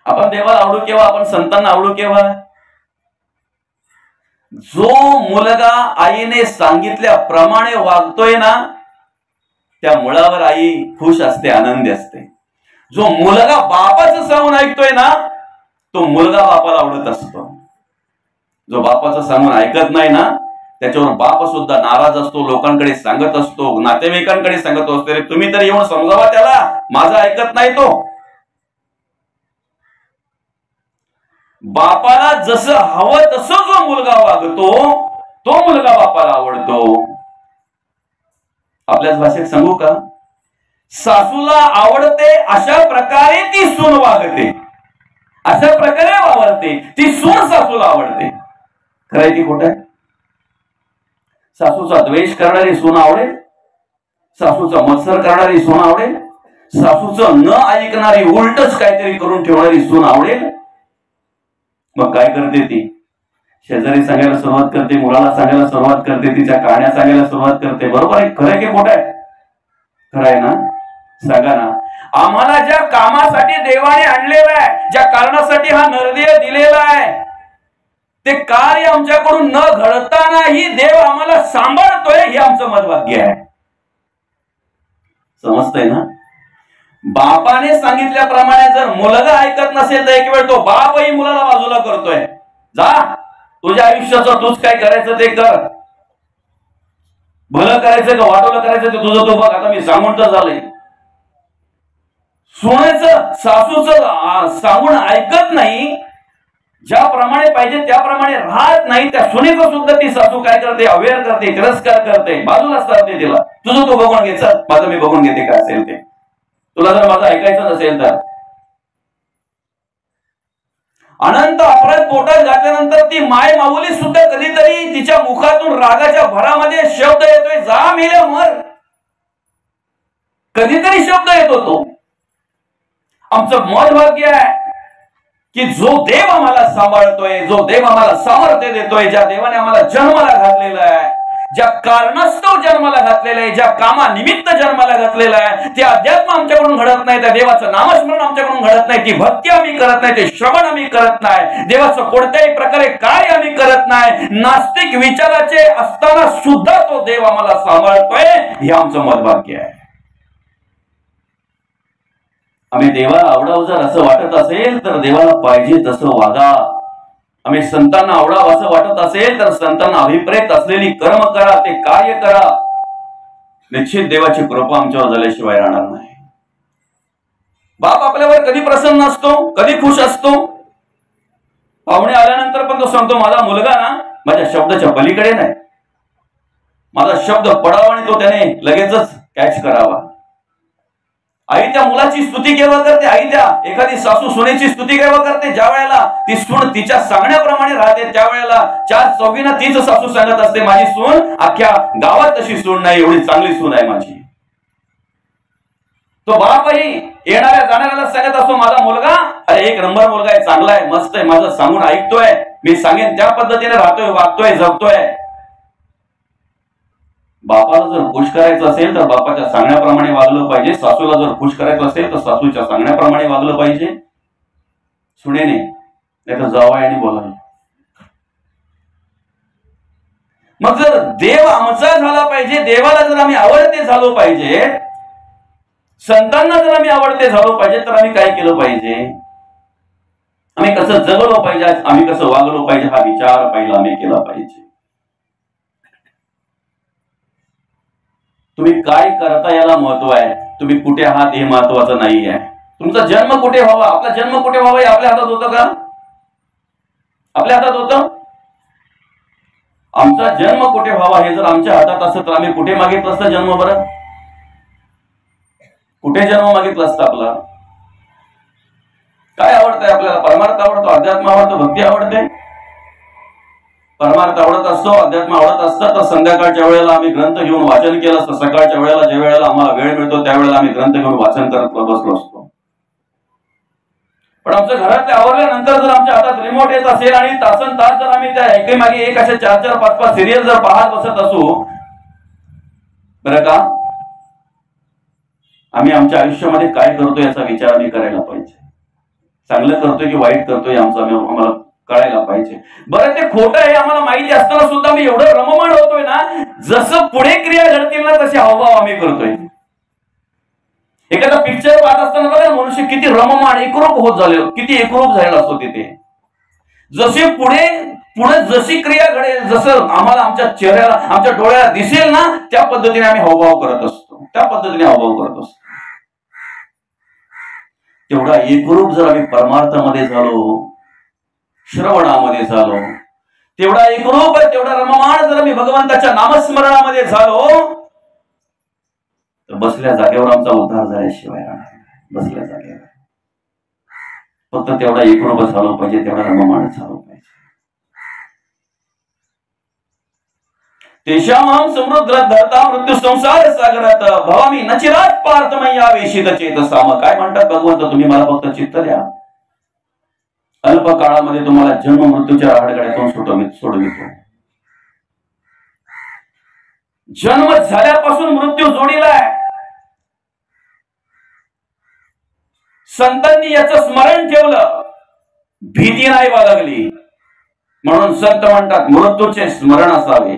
Speaker 1: आपण देवाला आवडू केव्हा, आपण संतांना आवडू केव्हा? जो मुलगा आईने सांगितल्याप्रमाणे वागतोय ना, त्या मुलावर आई खुश असते, आनंदी असते. जो मुलगा बापाचं सांगून ऐकतोय ना, तो मुलगा बापाला आवडत असतो. जो बापाचं सांगून ऐकत नाही ना, त्याच्यावर बाप सुद्धा नाराज असतो, लोकांकडे सांगत असतो, नातेवाईकांकडे सांगत असतो, तुम्ही तर येऊन समजावा त्याला, माझं ऐकत नाही तो. बापाला जसं हवं तसं जो मुलगा वागतो, तो मुलगा बापाला आवडतो. आपल्याच भाषेत सांगू का, सासूला आवडते अशा प्रकारे ती सून वागते, अशा प्रकारे वावरते ती सून सासूला आवडते. खरंय ती खोटं आहे? सासूचा द्वेष करणारी सून आवडेल? सासूचा मत्सर करणारी सून आवडेल? सासूचं न ऐकणारी उलटच काहीतरी करून ठेवणारी सून आवडेल? मग काय करते ती? शेजारी सांगायला सुरुवात करते, मुलाला सांगायला सुरुवात करते, तिच्या कहाण्या सांगायला सुरुवात करते. बरोबर आहे? खरंय की खोटं आहे? खरं आहे ना? सांगा ना. आम्हाला ज्या कामासाठी देवाने आणलेलं आहे, ज्या कारणासाठी हा नरदेह दिलेला आहे, ते कार्य आमच्याकडून न घडतानाही देव आम्हाला सांभाळतोय, हे आमचं मधभाग्य आहे. समजतंय ना? बापाने सांगितल्याप्रमाणे जर मुलगा ऐकत नसेल तर एक वेळ तो बापही मुलाला बाजूला करतोय. जा, तुझ्या आयुष्याचं तूच काय करायचं ते कर, भलं करायचं का वाटोलं करायचं ते तुझं तो बघ, आता मी सांगून तर झालंय. सुनेचं सासूचं सांगून ऐकत नाही, ज्याप्रमाणे पाहिजे त्याप्रमाणे राहत नाही, त्या सुनेचं सुद्धा ती सासू काय करते? अवेअर करते, तिरस्कार करते, बाजूला असते तिला. तुझं तू बघून घ्यायचं, माझं मी बघून घेते काय असेल ते, तुला जर माझं ऐकायचं नसेल तर. अनंत अपराध पोटात घातल्यानंतर ती माय माऊली सुद्धा कधीतरी तिच्या मुखातून रागाच्या भरामध्ये शब्द येतोय, जा मेल्या मर, कधीतरी शब्द येतो तो. आमचं मधभाग्य आहे की जो देव आम्हाला सांभाळतोय, जो देव आम्हाला सामर्थ्य देतोय, ज्या देवाने आम्हाला जन्माला घातलेला आहे, ज्या कारणास्तव जन्माला घातलेलं आहे, ज्या कामानिमित्त जन्माला घातलेला आहे, ते अध्यात्म आमच्याकडून घडत नाही, त्या देवाचं नामस्मरण आमच्याकडून घडत नाही, ती भक्ती आम्ही करत नाही, ते श्रवण आम्ही करत नाही, देवाचं कोणत्याही प्रकारे कार्य आम्ही करत नाही, नास्तिक विचाराचे असताना सुद्धा तो देव आम्हाला सांभाळतोय, हे आमचं मतभाग्य आहे. आम्ही देवाला आवडावं जर असं वाटत असेल तर देवाला पाहिजे तसं वागा. आम्ही संतांना आवडावं असं वाटत असेल तर संतांना अभिप्रेत असलेली कर्म करा, ते कार्य करा. निश्चित देवाची कृपा आमच्यावर झाल्याशिवाय राहणार नाही. बाप आपल्यावर कधी प्रसन्न असतो, कधी खुश असतो. पाहुणे आल्यानंतर पण तो सांगतो, माझा मुलगा ना माझ्या शब्दाच्या पलीकडे नाही, माझा शब्द पडावा आणि तो त्याने लगेचच कॅच करावा. आई त्या मुलाची स्तुती केव्हा करते? आई त्या एखादी सासू सुनेची स्तुती केव्हा करते? ज्या वेळेला ती सून तिच्या सांगण्याप्रमाणे राहते, त्यावेळेला चार चौघींना तीच सासू सांगत असते, माझी सून अख्ख्या गावात तशी सून नाही, एवढी चांगली सून आहे माझी. तो बापही येणाऱ्या जाणाऱ्याला सांगत असतो, माझा मुलगा अरे एक नंबर मुलगा आहे, चांगला आहे, मस्त आहे, माझं सांगून ऐकतोय, मी सांगेन त्या पद्धतीने राहतोय, वागतोय, जगतोय. बापाला जर खुश करायचं असेल तर बापाच्या सांगण्याप्रमाणे वागलं पाहिजे. सासूला जर खुश करायचं असेल तर सासूच्या सांगण्याप्रमाणे वागलं पाहिजे. सुनेने नाही तर जावयाने बोलावे. मग जर देव आमचा झाला पाहिजे, देवाला जर आम्ही आवडते झालो पाहिजे, संतांना जर आम्ही आवडते झालो पाहिजे, तर आम्ही काय केलं पाहिजे? आम्ही कसं जगलो पाहिजे, आम्ही कसं वागलो पाहिजे, हा विचार पहिला आम्ही केला पाहिजे. तुम्ही काय करता याला महत्व आहे, तुम्ही कुठे आहात हे महत्वाचं नाही आहे. तुमचा जन्म कुठे व्हावा, आपला जन्म कुठे व्हावा हे आपल्या हातात होतं का? आपल्या हातात होतं? आमचा जन्म कुठे व्हावा हे जर आमच्या हातात असतं तर आम्ही कुठे मागितलं असतं जन्म? बरं, कुठे जन्म मागितला असता? आपला काय आवडतंय आपल्याला? परमार्थ आवडतो, अध्यात्म आवडतो, भक्ती आवडते. परमार्थ आवडत असतो, अध्यात्म आवडत असतं तर संध्याकाळच्या वेळेला आम्ही ग्रंथ घेऊन वाचन केलं असतं. सकाळच्या वेळेला ज्या वेळेला आम्हाला वेळ मिळतो त्यावेळेला आम्ही ग्रंथ घेऊन वाचन करत बसलो असतो. पण आमच्या घरातले आवरल्यानंतर जर आमच्या हातात रिमोट येत असेल आणि तासन तास जर आम्ही त्या एकेमागे एक अशा 4-4, 5-5 सिरियल जर पाहत बसत असू, बरं का, आम्ही आमच्या आयुष्यामध्ये काय करतोय याचा विचार आम्ही करायला पाहिजे. चांगलं करतोय की वाईट करतोय आम्हाला कळायला पाहिजे. बरं, ते खोटं आहे आम्हाला माहिती असताना सुद्धा मी एवढं रममाण होतोय ना, जसं पुढे क्रिया घडतील ना तसे हावभाव आम्ही करतोय. एखादा पिक्चर पाहत असताना बघा मनुष्य किती रममाण एकरूप होत झाले, किती एकरूप झालेला असतो तिथे. जसे पुढे जशी क्रिया घडेल, जसं आम्हाला आमच्या चेहऱ्याला, आमच्या डोळ्याला दिसेल ना, त्या पद्धतीने आम्ही हावभाव करत असतो, त्या पद्धतीने हावभाव करत असतो. तेवढा एकरूप जर आम्ही परमार्थामध्ये झालो, श्रवणामध्ये झालो, तेवढा एकरूप तेवढा रममाण जर आम्ही भगवंताच्या नामस्मरणामध्ये झालो, तर बसल्या जागेवर आमचा उद्धार झाल्याशिवाय राहणार नाही. बसल्या जागेवर फक्त तेवढा एकरूप झालो पाहिजे, तेवढा रममाण झालो पाहिजे. तेषां समृद्ध धरता मृत्यू संसार सागरात भवामी नचिरात पार्थमय्या वेशित चेतसाम. काय म्हणतात भगवंत, तुम्ही मला फक्त चित्त द्या, अल्प काळामध्ये तुम्हाला जन्म मृत्यूच्या राहडगाड्यातून सोडवितो. जन्म झाल्यापासून मृत्यू जोडीला आहे. संतांनी याचं स्मरण ठेवलं, भीती नाही बाळगली. म्हणून संत म्हणतात मृत्यूचे स्मरण असावे,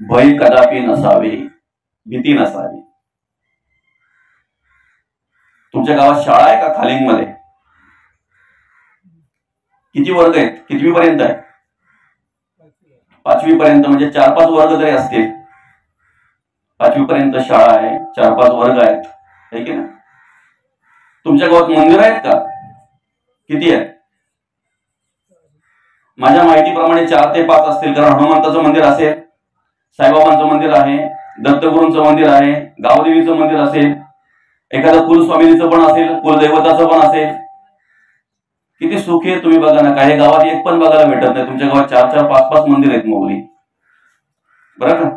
Speaker 1: भय कदापि नसावे, भीती नसावी. तुमच्या गावात शाळा आहे का? खालिंग मध्ये किती वर्ग आहेत? कितवी पर्यंत आहे? 5वी पर्यंत. म्हणजे 4-5 वर्ग तरी असतील. 5वी पर्यंत शाळा आहे, 4-5 वर्ग आहेत, है की ना? तुमच्या गावात मंदिर आहेत का? किती आहेत? माझ्या माहितीप्रमाणे 4 ते 5 असतील. कारण हनुमंताचं मंदिर असेल, साईबाबांचं मंदिर आहे, दत्तगुरूंचं मंदिर आहे, गावदेवीचं मंदिर असेल, एखादं कुलस्वामिनीचं पण असेल, कुलदैवताचं पण असेल. किती सुखी आहे तुम्ही बघा ना. काही गावात एक पण बघायला भेटत नाही. तुमच्या गावात 4-4, 5-5 मंदिर आहेत मोगली, बरं का?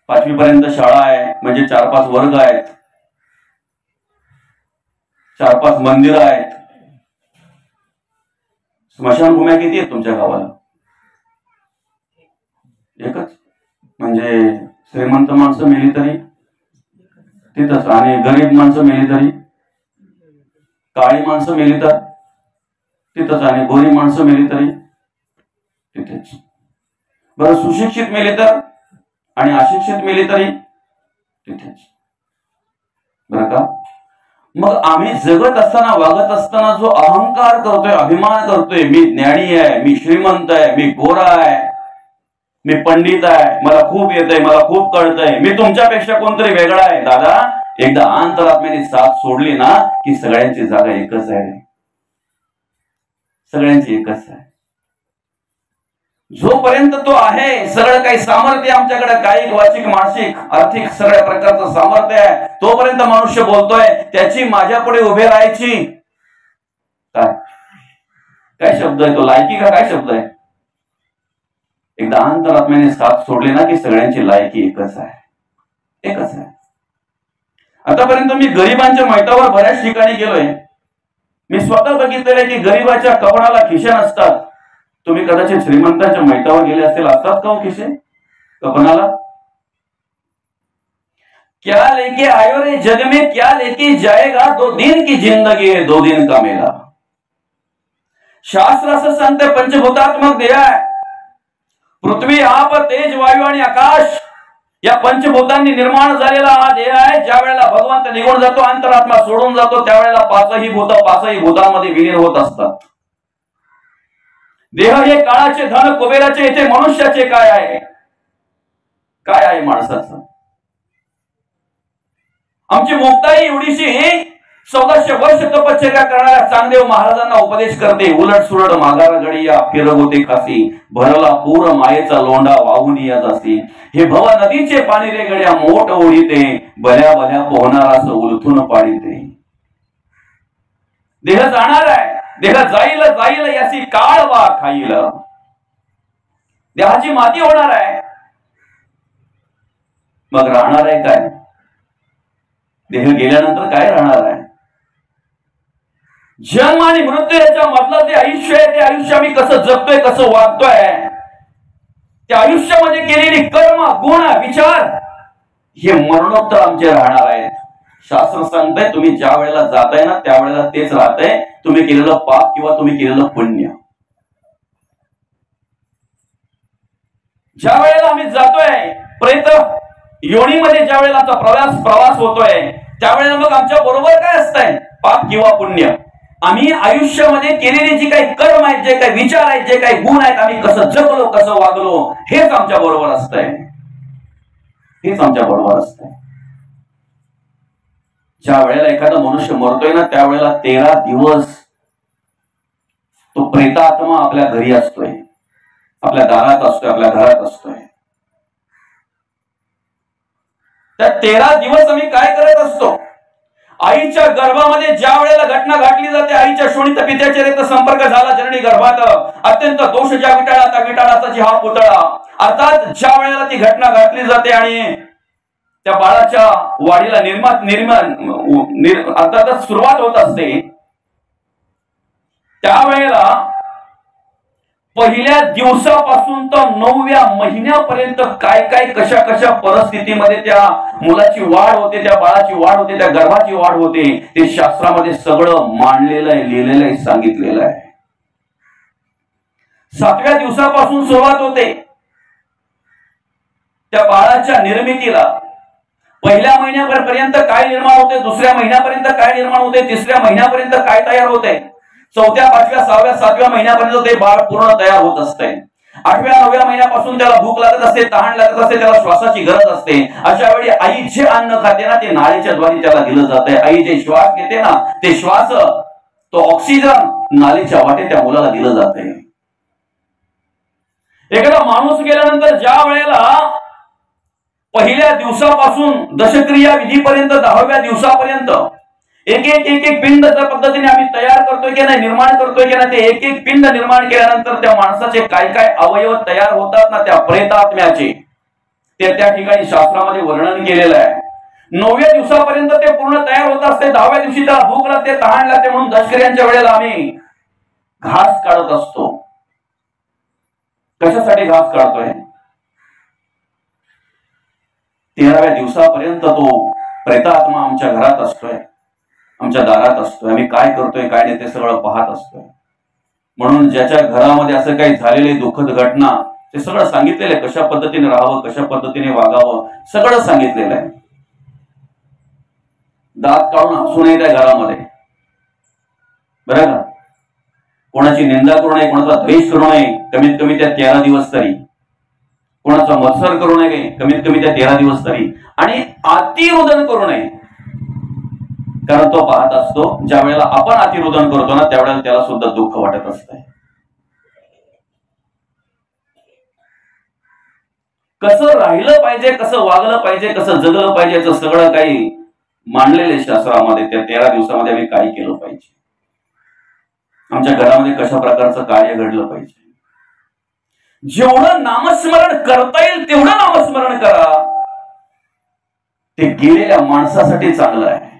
Speaker 1: 5वी पर्यंत शाळा आहे, म्हणजे 4-5 वर्ग आहेत. 4-5 मंदिरं आहेत. स्मशानभूम्या किती आहेत तुमच्या गावाला? एकच. म्हणजे श्रीमंत माणसं मेली तरी तिथंच, आणि गरीब माणसं मेली तरी, काळी माणसं मेली तर तिथंच, आणि गोरी माणसं मेली तरी तिथेच. बरं, सुशिक्षित मेले तर आणि अशिक्षित मेले तरी तिथेच. बरं का? मग आम्ही जगत असताना, वागत असताना जो अहंकार करतोय, अभिमान करतोय, मी ज्ञानी आहे, मी श्रीमंत आहे, मी गोरा आहे, मी पंडित आहे, मला खूप येतंय, मला खूप कळतंय, मी तुमच्यापेक्षा कोणतरी वेगळा आहे. दादा, एकदा अंतरात्म्याने साथ सोडली ना की सगळ्यांची जागा एकच आहे, सगळ्यांची एकच आहे. जोपर्यंत तो आहे, सगळं काही सामर्थ्य आमच्याकडे, कायिक, वाचिक, मानसिक, आर्थिक सगळ्या प्रकारचं सामर्थ्य आहे, तोपर्यंत मनुष्य बोलतोय त्याची माझ्या पुढे उभे राहायची काय काय शब्द आहे तो? लायकी का काय शब्द आहे? एकदा अंतरात्म्याने साथ सोडली ना की सगळ्यांची लायकी एकच आहे, एकच आहे. आतापर्यंत मी गरिबांच्या मैतावर बऱ्याच ठिकाणी गेलोय. मी स्वतः बघितलेलं आहे की गरिबाच्या कपडाला खिशे नसतात. तुम्ही कदाचित श्रीमंतांच्या मैतावर गेले असतील, असतात का खिशे कपडाला? क्या लेके आयो रे जग में, क्या लेके जाएगा, 2 दिन की जिंदगी है, 2 दिन का मेला. शास्त्र असं सांगते, पंचभूतात्मक देह आहे. पृथ्वी, आप, तेज, वायू आणि आकाश या पंचभूतांनी निर्माण झालेला हा देह आहे. ज्या वेळेला भगवंत निघून जातो, अंतरात्मा सोडून जातो, त्यावेळेला 5ही भूतांमध्ये विलीन होत असतात. देह हे काळाचे धन, कुबेराचे. इथे मनुष्याचे काय आहे? काय आहे माणसाचं? आमची मुक्ताई एवढीशी 1400 वर्ष तपश्चर्या करणाऱ्या चांगदेव महाराजांना उपदेश करते. उलट सुलट मागारा गडिया फिरवते खासी, भरला पूर मायेचा लोंढा वाहून येत असे. हे भव नदीचे पाणी रे गड्या मोठ ओढीते, भल्या भल्या पोहणारास उलथून पाडिते. देह जाणार आहे, देह जाईल जाईल याची काळ वा खाईल. देहाची माती होणार आहे, मग राहणार आहे काय? देह गेल्यानंतर काय राहणार आहे? जन्म आणि मृत्यू याच्या मधलं जे आयुष्य आहे, ते आयुष्य आम्ही कसं जगतोय, कसं वागतोय, त्या आयुष्यामध्ये केलेली कर्म, गुण, विचार हे मरणोत्तर आमचे राहणार आहेत. शास्त्र सांगतंय तुम्ही ज्या वेळेला जाताय ना त्यावेळेला तेच राहतंय, तुम्ही केलेलं पाप किंवा तुम्ही केलेलं पुण्य. ज्या वेळेला आम्ही जातोय प्रेत योनीमध्ये, ज्या वेळेला आमचा प्रवास होतोय, त्यावेळेला मग आमच्या बरोबर काय असतंय? पाप किंवा पुण्य. आम्ही आयुष्यामध्ये केलेली जी काही कर्म आहेत, जे काही विचार आहेत, जे काही गुण आहेत, आम्ही कसं जगलो, कसं वागलो, हेच आमच्या बरोबर असतंय, हेच आमच्या बरोबर असतंय. ज्या वेळेला एखादा मनुष्य मरतोय ना त्यावेळेला 13 दिवस तो प्रेतात्मा आपल्या घरी असतोय, आपल्या दारात असतोय, आपल्या घरात असतोय. त्या 13 दिवस आम्ही काय करत असतो? आईच्या गर्भामध्ये ज्या वेळेला घटना घडली जाते, आईच्या शोणीत पित्याच्या रेत संपर्क झाला जननी गर्भात, अत्यंत दोष ज्या विटाळा त्या विटाळाचा हा पुतळा. अर्थात ज्या वेळेला ती घटना घडली जाते आणि त्या बाळाच्या वाढीला अर्थातच सुरुवात होत असते, त्यावेळेला पहिल्या दिवसापासून तर 9व्या महिन्यापर्यंत काय काय कशा कशा परिस्थितीमध्ये त्या मुलाची वाढ होते, त्या बाळाची वाढ होते, त्या गर्भाची वाढ होते, ते शास्त्रामध्ये सगळं मांडलेलं आहे, लिहिलेलं आहे, सांगितलेलं आहे. 7व्या दिवसापासून सुरुवात होते त्या बाळाच्या निर्मितीला. पहिल्या महिन्यापर्यंत काय निर्माण होते, दुसऱ्या महिन्यापर्यंत काय निर्माण होते, तिसऱ्या महिन्यापर्यंत काय तयार होते, 4थ्या, 5व्या, 6व्या, 7व्या महिन्यापर्यंत ते बाळ पूर्ण तयार होत असते. 8व्या, 9व्या महिन्यापासून त्याला भूक लागत असते, तहान लागत असते, त्याला श्वासाची गरज असते. अशा वेळी आई जे अन्न खाते ना ते नाळेच्या द्वारे त्याला दिलं जाते. आई जे श्वास घेते ना ते श्वास, तो ऑक्सिजन नाळेच्या वाटे त्या मुलाला दिलं जाते. एखादा माणूस गेल्यानंतर ज्या वेळेला पहिल्या दिवसापासून दशक्रिया विधीपर्यंत 10व्या दिवसापर्यंत एक एक पिंड ज्या पद्धतीने आम्ही तयार करतोय की नाही, निर्माण करतोय की नाही, ते एक एक पिंड निर्माण केल्यानंतर त्या माणसाचे काय काय अवयव तयार होतात ना त्या प्रेतात्म्याचे, ते त्या ठिकाणी शास्त्रामध्ये वर्णन केलेलं आहे. 9व्या दिवसापर्यंत ते पूर्ण तयार होत असते. 10व्या दिवशी त्याला भूक लागते, तहान लागते, म्हणून दशकर्यांच्या वेळेला आम्ही घास काढत असतो. कशासाठी घास काढतोय? 13व्या दिवसापर्यंत तो प्रेतात्मा आमच्या घरात असतोय, आमच्या दारात असतोय. आम्ही काय करतोय काय नाही ते सगळं पाहत असतोय. म्हणून ज्याच्या घरामध्ये असं काही झालेले दुःखद घटना ते सगळं सांगितलेलं आहे. कशा पद्धतीने राहावं, कशा पद्धतीने वागावं, सगळं सांगितलेलं आहे. दात काढून हसू नये त्या घरामध्ये, बरं का? कोणाची निंदा करू नये, कोणाचा द्वेष करू नये, कमीत कमी त्या 13 दिवस तरी. कोणाचा मत्सर करू नये, कमीत कमी त्या 13 दिवस तरी. आणि अतिरुदन करू नये, कारण तो पाहत असतो ज्या वेळेला आपण अतिरुदन करतो ना त्यावेळेला त्याला सुद्धा दुःख वाटत असतंय. कसं राहिलं पाहिजे, कसं वागलं पाहिजे, कसं जगलं पाहिजे याचं सगळं काही मांडलेले शास्त्रामध्ये. त्या 13 दिवसामध्ये आम्ही काय केलं पाहिजे, आमच्या घरामध्ये कशा प्रकारचं कार्य घडलं पाहिजे. जेवढं नामस्मरण करता येईल तेवढं नामस्मरण करा. ते गेलेल्या माणसासाठी चांगलं आहे.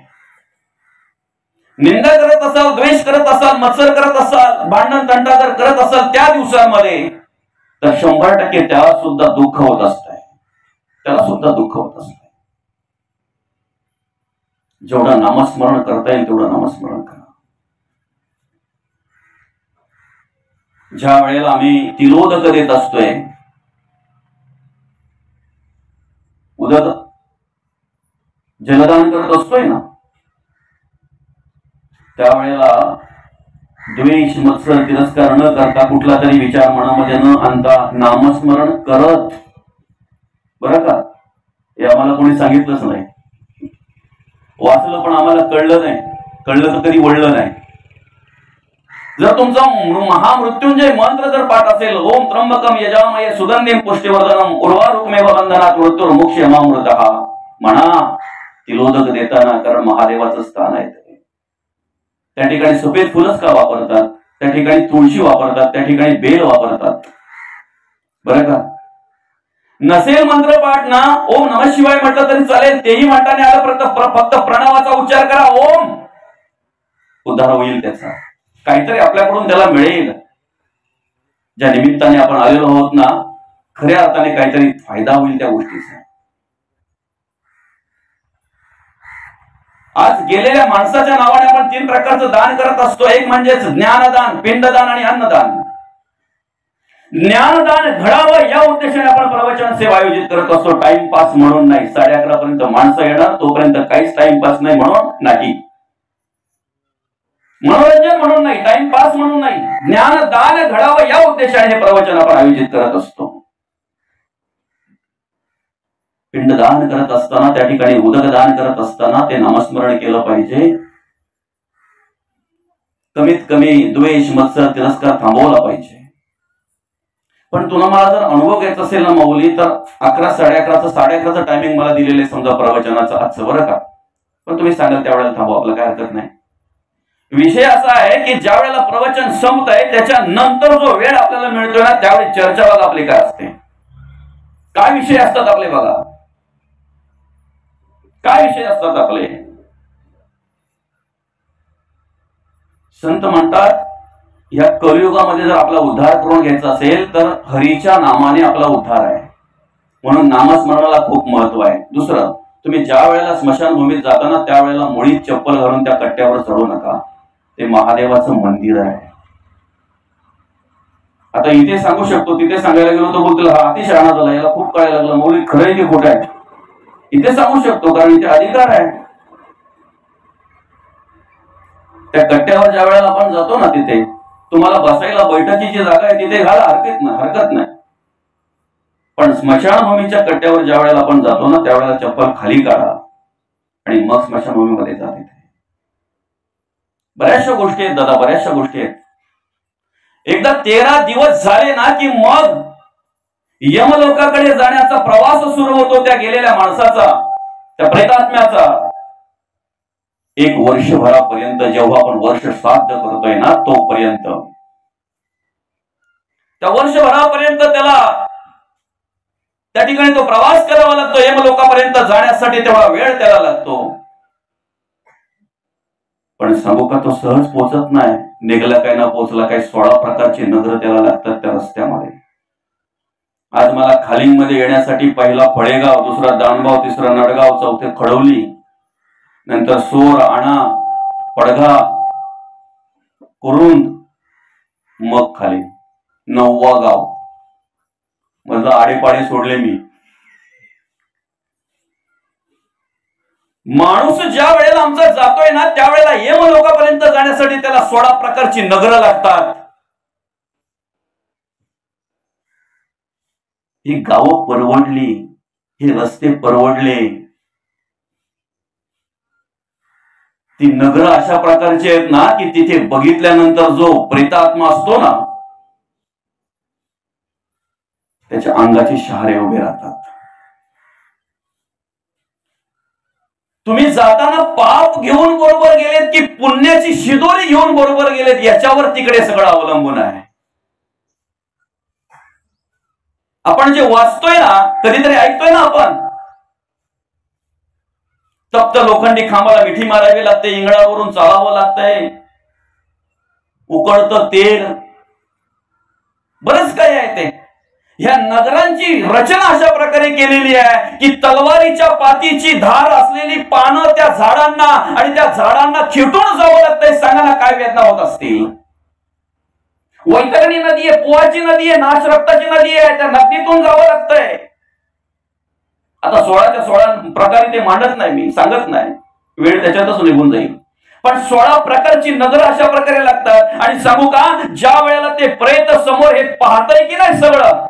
Speaker 1: निंदा करत असाल, द्वेष करत असाल, मत्सर करत असाल, भांडण तंटा जर करत असाल त्या दिवसांमध्ये, तर 100% त्याला सुद्धा दुःख होत असतंय, त्याला सुद्धा दुःख होत असतंय. जेवढं नामस्मरण करता येईल तेवढं नामस्मरण करा. ज्या वेळेला आम्ही तिलोदक देत असतोय, उदक जलदान करत असतोय ना, त्यावेळेला द्वेष, मत्सर, तिरस्कार न करता, कुठला तरी विचार मनामध्ये न आणता नामस्मरण करत, बरं का? हे आम्हाला कोणी सांगितलंच नाही, वाचलं पण आम्हाला कळलं नाही, कळलं तर कधी वळलं नाही. जर तुमचा महामृत्युंजय मंत्र जर पाठ असेल, ओम त्र्यंबकम यजामहे सुगंधिम पुष्टिवर्धनम उर्वारुकमेव बंधनात् मृत्युर्मुक्षयमामृतः म्हणा तिलोदक देताना, कारण महादेवाचं स्थान आहे. त्या ठिकाणी सफेद फुलच का वापरतात, त्या ठिकाणी तुळशी वापरतात, त्या ठिकाणी बेल वापरतात, बरं का? नसेल मंत्रपाठ ना, ओम नमः शिवाय म्हटलं तरी चालेल, तेही म्हणता नाही आलं, फक्त प्रणवाचा उच्चार करा, ओम, उद्धार होईल त्याचा. काहीतरी आपल्याकडून त्याला मिळेल. ज्या निमित्ताने आपण आलेलो आहोत ना, खऱ्या अर्थाने काहीतरी फायदा होईल त्या गोष्टीचा. आज गेलेल्या माणसाच्या नावाने आपण 3 प्रकारचं दान करत असतो. एक म्हणजे ज्ञानदान, पिंडदान आणि अन्नदान. ज्ञानदान घडावं या उद्देशाने आपण प्रवचन सेवा आयोजित करत असतो, टाइमपास म्हणून नाही. 11:30 पर्यंत माणसं येणार, तोपर्यंत काहीच टाइमपास नाही म्हणून नाही, मनोरंजन म्हणून नाही, टाइमपास म्हणून नाही. ज्ञानदान घडावं या उद्देशाने हे प्रवचन आपण आयोजित करत असतो. पिंडदान करत असताना, त्या ठिकाणी उदकदान करत असताना ते नामस्मरण केलं पाहिजे. कमीत कमी द्वेष, मत्सर, तिरस्कार थांबवला पाहिजे. पण तुम्हाला जर अनुभव घ्यायचा असेल ना माऊली, तर 11, 11:30 टायमिंग मला दिलेले समजा प्रवचनाचं आजचं, बरं का? पण तुम्ही सांगाल त्यावेळेला थांबवा, आपलं काय हरकत नाही. विषय असा आहे की ज्या वेळेला प्रवचन संपत आहे त्याच्या नंतर जो वेळ आपल्याला मिळतोय ना, त्यावेळी चर्चा बघा आपली काय असते, काय विषय असतात आपले, बघा काय विषय असतात आपले. संत म्हणतात या कलियुगामध्ये जर आपला उद्धार करून घ्यायचा असेल तर हरीच्या नामाने आपला उद्धार आहे. म्हणून नामस्मरणाला खूप महत्व आहे. दुसरं, तुम्ही ज्या वेळेला स्मशानभूमीत जाताना त्यावेळेला मुळीत चप्पल घालून त्या कट्ट्यावर चढू नका, ते महादेवाचं मंदिर आहे. आता इथे सांगू शकतो, तिथे सांगायला गेलो तर बोलतील हा अतिशहाणा झाला, याला खूप कळायला लागलं, मौलिक खरं आहे की खोटं आहे. इथे सांगू शकतो कारण इथे अधिकार आहे. त्या कट्ट्यावर ज्या वेळेला आपण जातो ना, तिथे तुम्हाला बसायला बैठकीची जागा आहे, तिथे घाला, हरकत नाही. पण स्मशानभूमीच्या कट्ट्यावर ज्या वेळेला आपण जातो ना, त्यावेळेला चप्पल खाली काढा आणि मग स्मशानभूमीमध्ये जा. तिथे बऱ्याचशा गोष्टी आहेत दादा, बऱ्याचशा गोष्टी आहेत. एकदा 13 दिवस झाले ना की मग यमलोकाकडे जाण्याचा प्रवास सुरू होतो त्या गेलेल्या माणसाचा, त्या प्रेतात्म्याचा. 1 वर्षभरापर्यंत जेव्हा आपण वर्ष श्राद्ध करतोय ना, तोपर्यंत, त्या वर्षभरापर्यंत त्याला त्या ठिकाणी तो प्रवास करावा लागतो, यमलोकापर्यंत जाण्यासाठी तेवढा वेळ त्याला लागतो. पण सांगू का, तो सहज पोचत नाही. निघला काय ना पोचला काय, 16 प्रकारची नगर त्याला लागतात त्या रस्त्यामध्ये. आज मला खालींमध्ये येण्यासाठी पहिला फळेगाव, दुसरा दानगाव, तिसरा नडगाव, चौथे खडवली, नंतर सोर, आणा, पडघा, कुरुंद, मग खाली 9वा गाव. मधलं आडेपाडे सोडले मी. माणूस ज्या वेळेला आमचा जातोय ना, त्यावेळेला यमलोकापर्यंत जाण्यासाठी त्याला 16 प्रकारची नगरं लागतात. ही गावं परवडली, हे रस्ते परवडले, ती नगरं अशा प्रकारची आहेत ना की तिथे बघितल्यानंतर जो प्रेतात्मा असतो ना, त्याच्या अंगाचे शहारे उभे राहतात. तुम्ही जाताना पाप घेऊन बरोबर गेलेत की पुण्याची शिदोरी घेऊन बरोबर गेलेत, याच्यावर तिकडे सगळं अवलंबून आहे. आपण जे वाचतोय ना, कधीतरी ऐकतोय ना आपण, तप्त लोखंडी खांबाला मिठी मारावी लागते, इंगळावरून चालावं लागतंय, उकळतं तेल, बरंच काय आहे ते. ह्या नगरांची रचना अशा प्रकारे केलेली आहे की तलवारीच्या पातीची धार असलेली पानं त्या झाडांना आणि त्या झाडांना खिटून जावं लागतंय. सांगा ना काय वेदना होत असतील. वैतरणी नदी आहे, पुवाची नदी आहे, नाश रक्ताची नदी आहे, त्या नदीतून जावं लागतंय. आता 16च्या 16 प्रकारे ते मांडत नाही, मी सांगत नाही, वेळ त्याच्यातच निघून जाईल. पण 16 प्रकारची नगर अशा प्रकारे लागतात. आणि सांगू का, ज्या वेळेला ते प्रेत समोर हे पाहतय की नाही सगळं,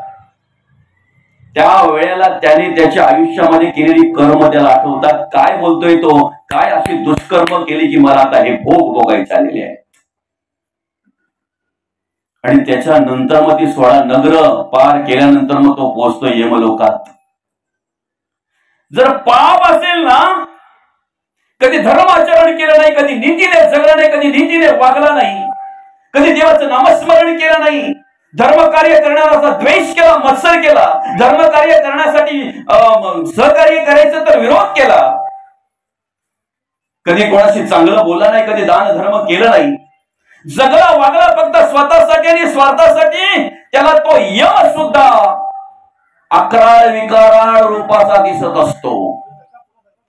Speaker 1: त्या वेळेला त्याने त्याच्या आयुष्यामध्ये केलेली कर्म त्याला आठवतात. काय बोलतोय तो, काय अशी दुष्कर्म केली की मला आता हे भोग भोगायचे आलेले आहे. आणि त्याच्यानंतर मग ती 16 नगर पार केल्यानंतर मग तो पोहोचतो यमलोकात. जर पाप असेल ना, कधी धर्माचरण केलं नाही, कधी नीतीने जगला नाही, कधी नीतीने वागला नाही, कधी देवाचं नामस्मरण केलं नाही, धर्म कार्य करण्याचा द्वेष केला, मत्सर केला, धर्म कार्य करण्यासाठी सहकार्य करायचं तर विरोध केला, कधी कोणाशी चांगलं बोलला नाही, कधी दान धर्म केलं नाही, जगला वागला फक्त स्वतःसाठी आणि स्वार्थासाठी, त्याला तो यम सुद्धा अकराळ विकाराळ रूपाचा दिसत असतो.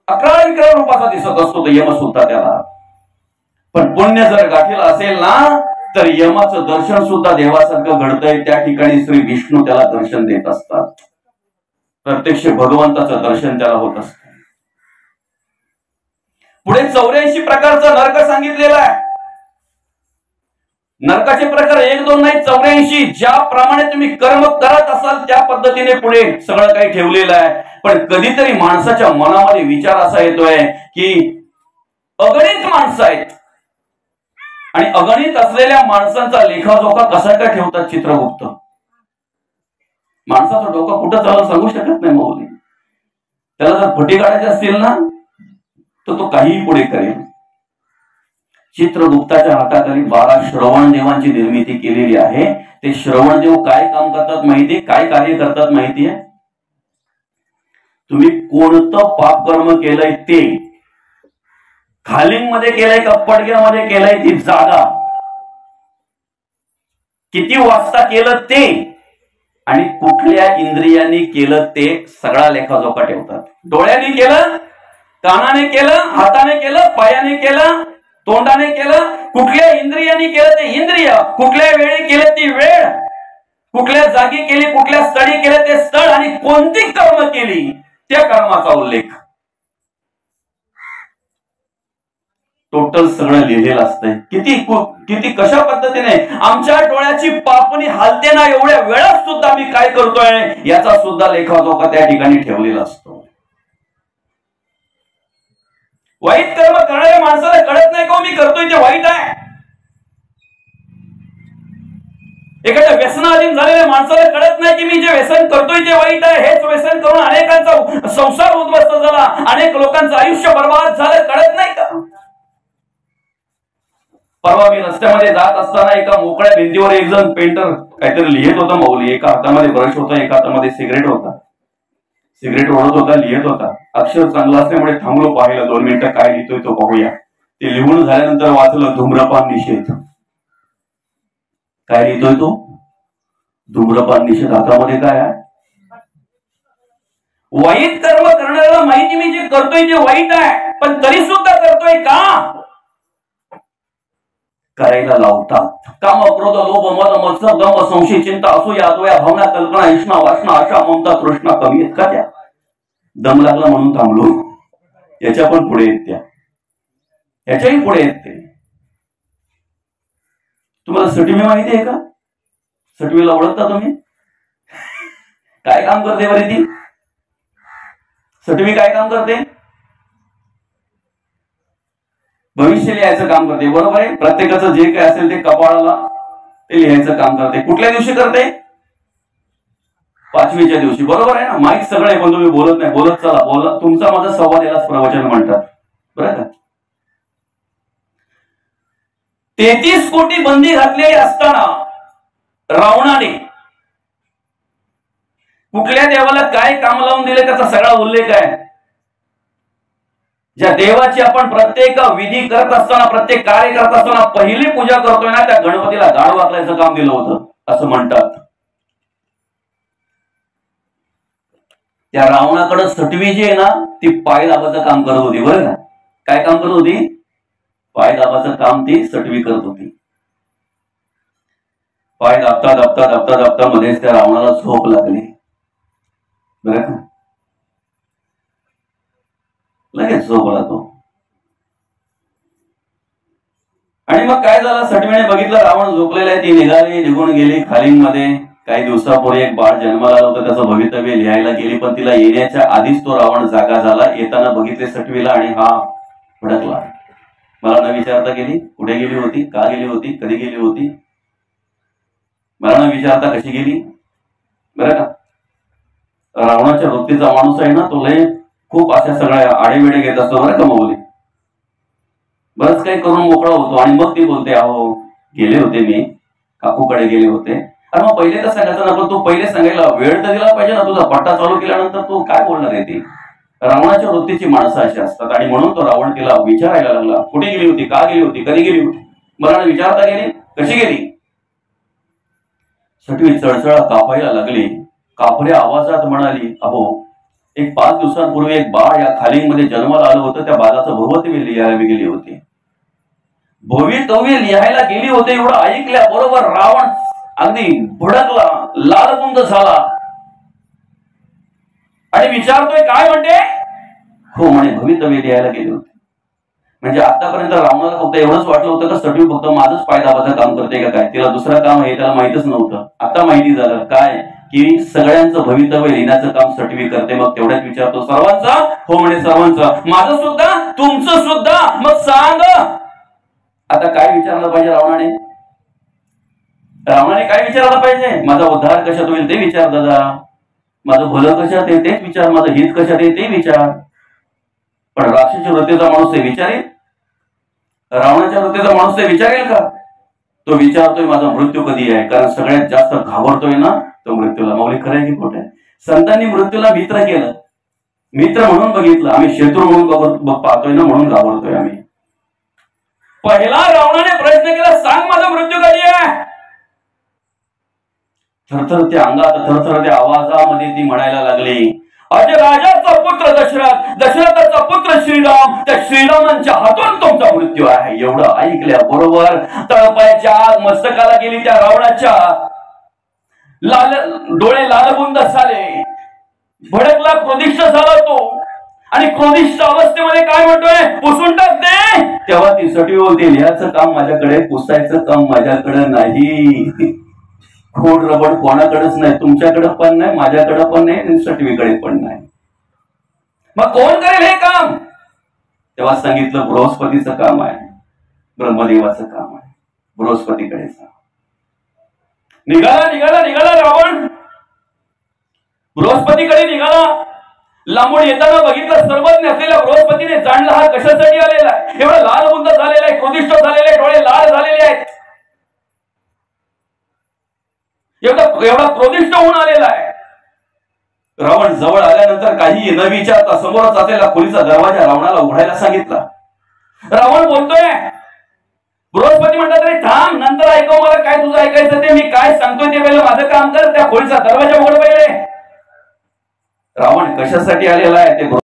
Speaker 1: अकराळ विकाराळ रूपाचा दिसत असतो तो यम सुद्धा त्याला. पण पुण्य जर गाठीला असेल ना, तर यमाचं दर्शन सुद्धा देवासारखं घडतंय. त्या ठिकाणी श्री विष्णू त्याला दर्शन देत असतात. प्रत्यक्ष भगवंताचं दर्शन त्याला होत असतं. पुढे 84 प्रकारचा नरक सांगितलेला आहे. नरकाचे प्रकार 1 2 नाही, 84. ज्याप्रमाणे तुम्ही कर्म करत असाल त्या पद्धतीने पुढे सगळं काही ठेवलेलं आहे. पण कधीतरी माणसाच्या मनामध्ये विचार असा येतोय की अगणित माणसं आहेत आणि अगणित असलेल्या माणसांचा लेखाजोखा कसा काय ठेवतात चित्रगुप्त. माणसाचा डोका कुठं चालू सांगू शकत नाही माऊली. त्याला जर फटी काढायचे असतील ना, तर तो काहीही पुढे करेल. चित्रगुप्ताच्या हाताखाली 12 श्रवणदेवांची निर्मिती केलेली आहे. ते श्रवणदेव काय काम करतात माहितीये, काय कार्य करतात माहितीये? तुम्ही कोणतं पापकर्म केलंय ते, खालींमध्ये केलंय का पडग्यामध्ये केलंय, ती जागा किती वाजता केलं ते, आणि कुठल्या इंद्रियांनी केलं ते सगळा लेखाजोखा ठेवतात. डोळ्याने केलं, कानाने केलं, हाताने केलं, पायाने केलं, तोंडाने केलं, कुठल्या इंद्रियांनी केलं ते इंद्रिय, कुठल्या वेळी केलं ती वेळ, कुठल्या जागी केली, कुठल्या स्थळी केलं ते स्थळ, आणि कोणती कर्म केली त्या कर्माचा उल्लेख. टोटल सगळं लिहिलेलं असतंय. किती कशा पद्धतीने आमच्या डोळ्याची पापणी हालते ना, एवढ्या वेळात सुद्धा आम्ही काय करतोय याचा सुद्धा लेखाजोखा त्या ठिकाणी ठेवलेला असतो. वाईट कर्म करणाऱ्या माणसाला कळत नाही का मी करतोय ते वाईट आहे. एखाद्या व्यसनाधीन झालेल्या माणसाला कळत नाही की मी जे व्यसन करतोय ते वाईट आहे. हेच व्यसन करून अनेकांचा संसार उद्ध्वस्त झाला, अनेक लोकांचं आयुष्य बर्बाद झालं, कळत नाही का? परवा मी रस्त्यामध्ये जात असताना एका मोकळ्या भिंतीवर एक जण पेंटर काहीतरी लिहित होता माऊली. एका हातामध्ये ब्रश होता, एका हातामध्ये सिगरेट होता. सिगरेट ओढत होता, लिहित होता. अक्षर चांगलं असल्यामुळे थांबलो पाहिलं, 2 मिनिटं काय लिहितोय तो पाहूया. ते लिहून झाल्यानंतर वाचलं, धूम्रपान निषेध. काय लिहितोय तो? धूम्रपान निषेध. हातामध्ये काय आहे? वाईट कर्म करणाऱ्याला माहिती मी जे करतोय ते वाईट आहे, पण तरी सुद्धा करतोय का? करायला लावतात. काम, क्रोध, लोभ, मद, मत्सर, दंभ, संशय, चिंता, असूया, अद्वया, भावना, कल्पना, इष्णा, वासना, आशा, ममता, तृष्णा कमी आहेत का त्या? दम लागला म्हणून थांबलो. याच्या पण पुढे येत त्या, याच्याही पुढे येत ते. तुम्हाला सटवी माहिती आहे का? सटवीला ओळखता तुम्ही? काय काम करते बरे ती सटवी? काय काम करते? भविष्य लिहायचं काम करते. बरोबर आहे. प्रत्येकाचं जे काय असेल ते कपाळाला ते लिहायचं काम करते. कुठल्या दिवशी करते? 5वीच्या दिवशी. बरोबर आहे ना? माहीत सगळं आहे, पण तुम्ही बोलत नाही. बोलत चला, बोला. तुमचा माझा संवाद यालाच प्रवचन म्हणतात. बरं का? 33 कोटी बंदी घातलेली असताना रावणाने कुठल्या देवाला काय काम लावून दिले त्याचा सगळा उल्लेख आहे. ज्या देवाची आपण प्रत्येक विधी करत असताना, प्रत्येक कार्य करत असताना पहिली पूजा करतोय ना, त्या गणपतीला गाढ वाकलायचं काम दिलं होतं असं म्हणतात. त्या रावणाकडे सटवी जी आहे ना, ती पाय दाबाचं काम करत होती. बरं का? काय काम करत होती? पाय दाबाचं काम ती सटवी करत होती. पाय दाबता दाबता दाबता दाबता मध्येच त्या रावणाला झोप लागली. बरं का? लगेच झोपला तो. आणि मग काय झालं? सटवीने बघितलं रावण झोपलेला आहे. ती निघाली, निघून गेली खालींमध्ये. काही दिवसापूर्वी एक बाळ जन्माला आलं होतं, त्याचं भवितव्य लिहायला गेली, पण तिला येण्याच्या आधीच तो रावण जागा झाला. येताना बघितले सटवीला आणि हा भडकला. मला न विचारता गेली. कुठे गेली होती? का गेली होती? कधी गेली होती? मला न विचारता कशी गेली? बरं का? रावणाच्या वृत्तीचा माणूस आहे ना, तो लय खूप अशा सगळ्या आडेवेडे घेत असतो. बरं का? मौली बरंच काही करून मोकळा होतो. आणि मग ती बोलते, अहो गेले होते मी, काकूकडे गेले होते. अरे मग पहिले तर सांगायचं ना, पण तू पहिले सांगायला वेळ तर दिला पाहिजे ना. तुझा पट्टा चालू केल्यानंतर तू काय बोलणार आहे? ती रावणाच्या वृत्तीची माणसं अशी असतात. आणि म्हणून तो रावण तिला विचारायला लागला, कुठे गेली होती? का गेली होती? कधी गेली होती? मला विचारता गेली, कशी गेली? सटवी चळचळा कापायला लागली. कापऱ्या आवाजात म्हणाली, अहो एक 5 दिवसांपूर्वी एक बाळ या खालींमध्ये जन्माला आलं होतं. त्या बाळाचं भवितव्य लिहायला गेली होती. भवितव्य लिहायला गेली होते एवढं ऐकल्या बरोबर रावण अगदी भडकला, लालबुंद झाला आणि विचारतोय, काय म्हणते? हो म्हणे, भवितव्य लिहायला गेली होती. म्हणजे आतापर्यंत रावणाला फक्त एवढंच वाटलं होतं का सटवी फक्त माझंच पाय दाबाचं काम करते का काय? तिला दुसरं काम आहे त्याला माहितच नव्हतं. आता माहिती झालं काय, की सगळ्यांचं भवितव्य लिहिण्याचं काम सटवी करते. मग तेवढ्यात विचारतो, सर्वांचा? हो म्हणे, सर्वांचं. माझं सुद्धा? तुमचं सुद्धा? मग सांग. आता काय विचारलं पाहिजे रावणाने? रावणाने काय विचारायला पाहिजे? माझा उद्धार कशात होईल ते विचार दादा. माझं भलं कशात आहे तेच विचार. माझं हित कशात आहे ते विचार. पण राक्षसी वृत्तीचा माणूस ते विचारेल? रावणाच्या वृत्तीचा माणूस ते विचारेल का? तो विचारतोय माझा मृत्यू कधी आहे, कारण सगळ्यात जास्त घाबरतोय ना तो मृत्यूला. मौलिक खरं आहे की खोटं आहे? संतांनी मृत्यूला मित्र केलं, मित्र म्हणून बघितलं. आम्ही शत्रू म्हणून पाहतोय ना, म्हणून घाबरतोय आम्ही. पहिला रावणाने प्रश्न केला, सांग माझा मृत्यू कधी आहे? थरथरत्या अंगात, थरथरत्या आवाजामध्ये ती म्हणायला लागली, अज राजाचा पुत्र दशरथ, दशरथाचा पुत्र श्रीराम, त्या श्रीरामांच्या हातून तुमचा मृत्यू आहे. एवढं ऐकल्या बरोबर तळपायाच्या आग मस्तकाला गेली त्या रावणाच्या. डोळे लालबुंद झाले, भडकला, क्रोधिष्ठ झाला तो. आणि क्रोधिष्ठ अवस्थेमध्ये काय म्हणतोय, पुसून टाकते. तेव्हा ती सटवी बोलते, लिहायचं काम माझ्याकडे, पुसायचं काम माझ्याकडे नाही. खोड रबड कोणाकडेच नाही, तुमच्याकडे पण नाही, माझ्याकडे पण नाही, आणि सटवीकडे पण नाही. मग कोण करेल हे काम? तेव्हा सांगितलं, बृहस्पतीचं काम आहे, ब्रह्मदेवाचं काम आहे, बृहस्पतीकडे जा. निघाला निघाला निघाला रावण, बृहस्पतीकडे निघाला. लांबून येताना बघितलं, सर्वज्ञ असलेल्या बृहस्पतीने जाणलं हा कशासाठी आलेला आहे. एवढा लालबुंद झालेला आहे, क्रोधिष्ठ झालेला आहे, डोळे लाल झालेले आहेत, एवढा क्रोधिष्ठ होऊन आलेला आहे. रावण जवळ आल्यानंतर काही न विचारता समोरच असलेला खोलीचा दरवाजा रावणाला उघडायला सांगितला. रावण बोलतोय. बृहस्पती म्हणतात, रे थांब, नंतर ऐकव मला काय तुझं ऐकायचं ते. मी काय सांगतोय ते पहिलं माझं काम कर. त्या खोलीचा दरवाजा उघड पहिले. रावण कशासाठी आलेला आहे ते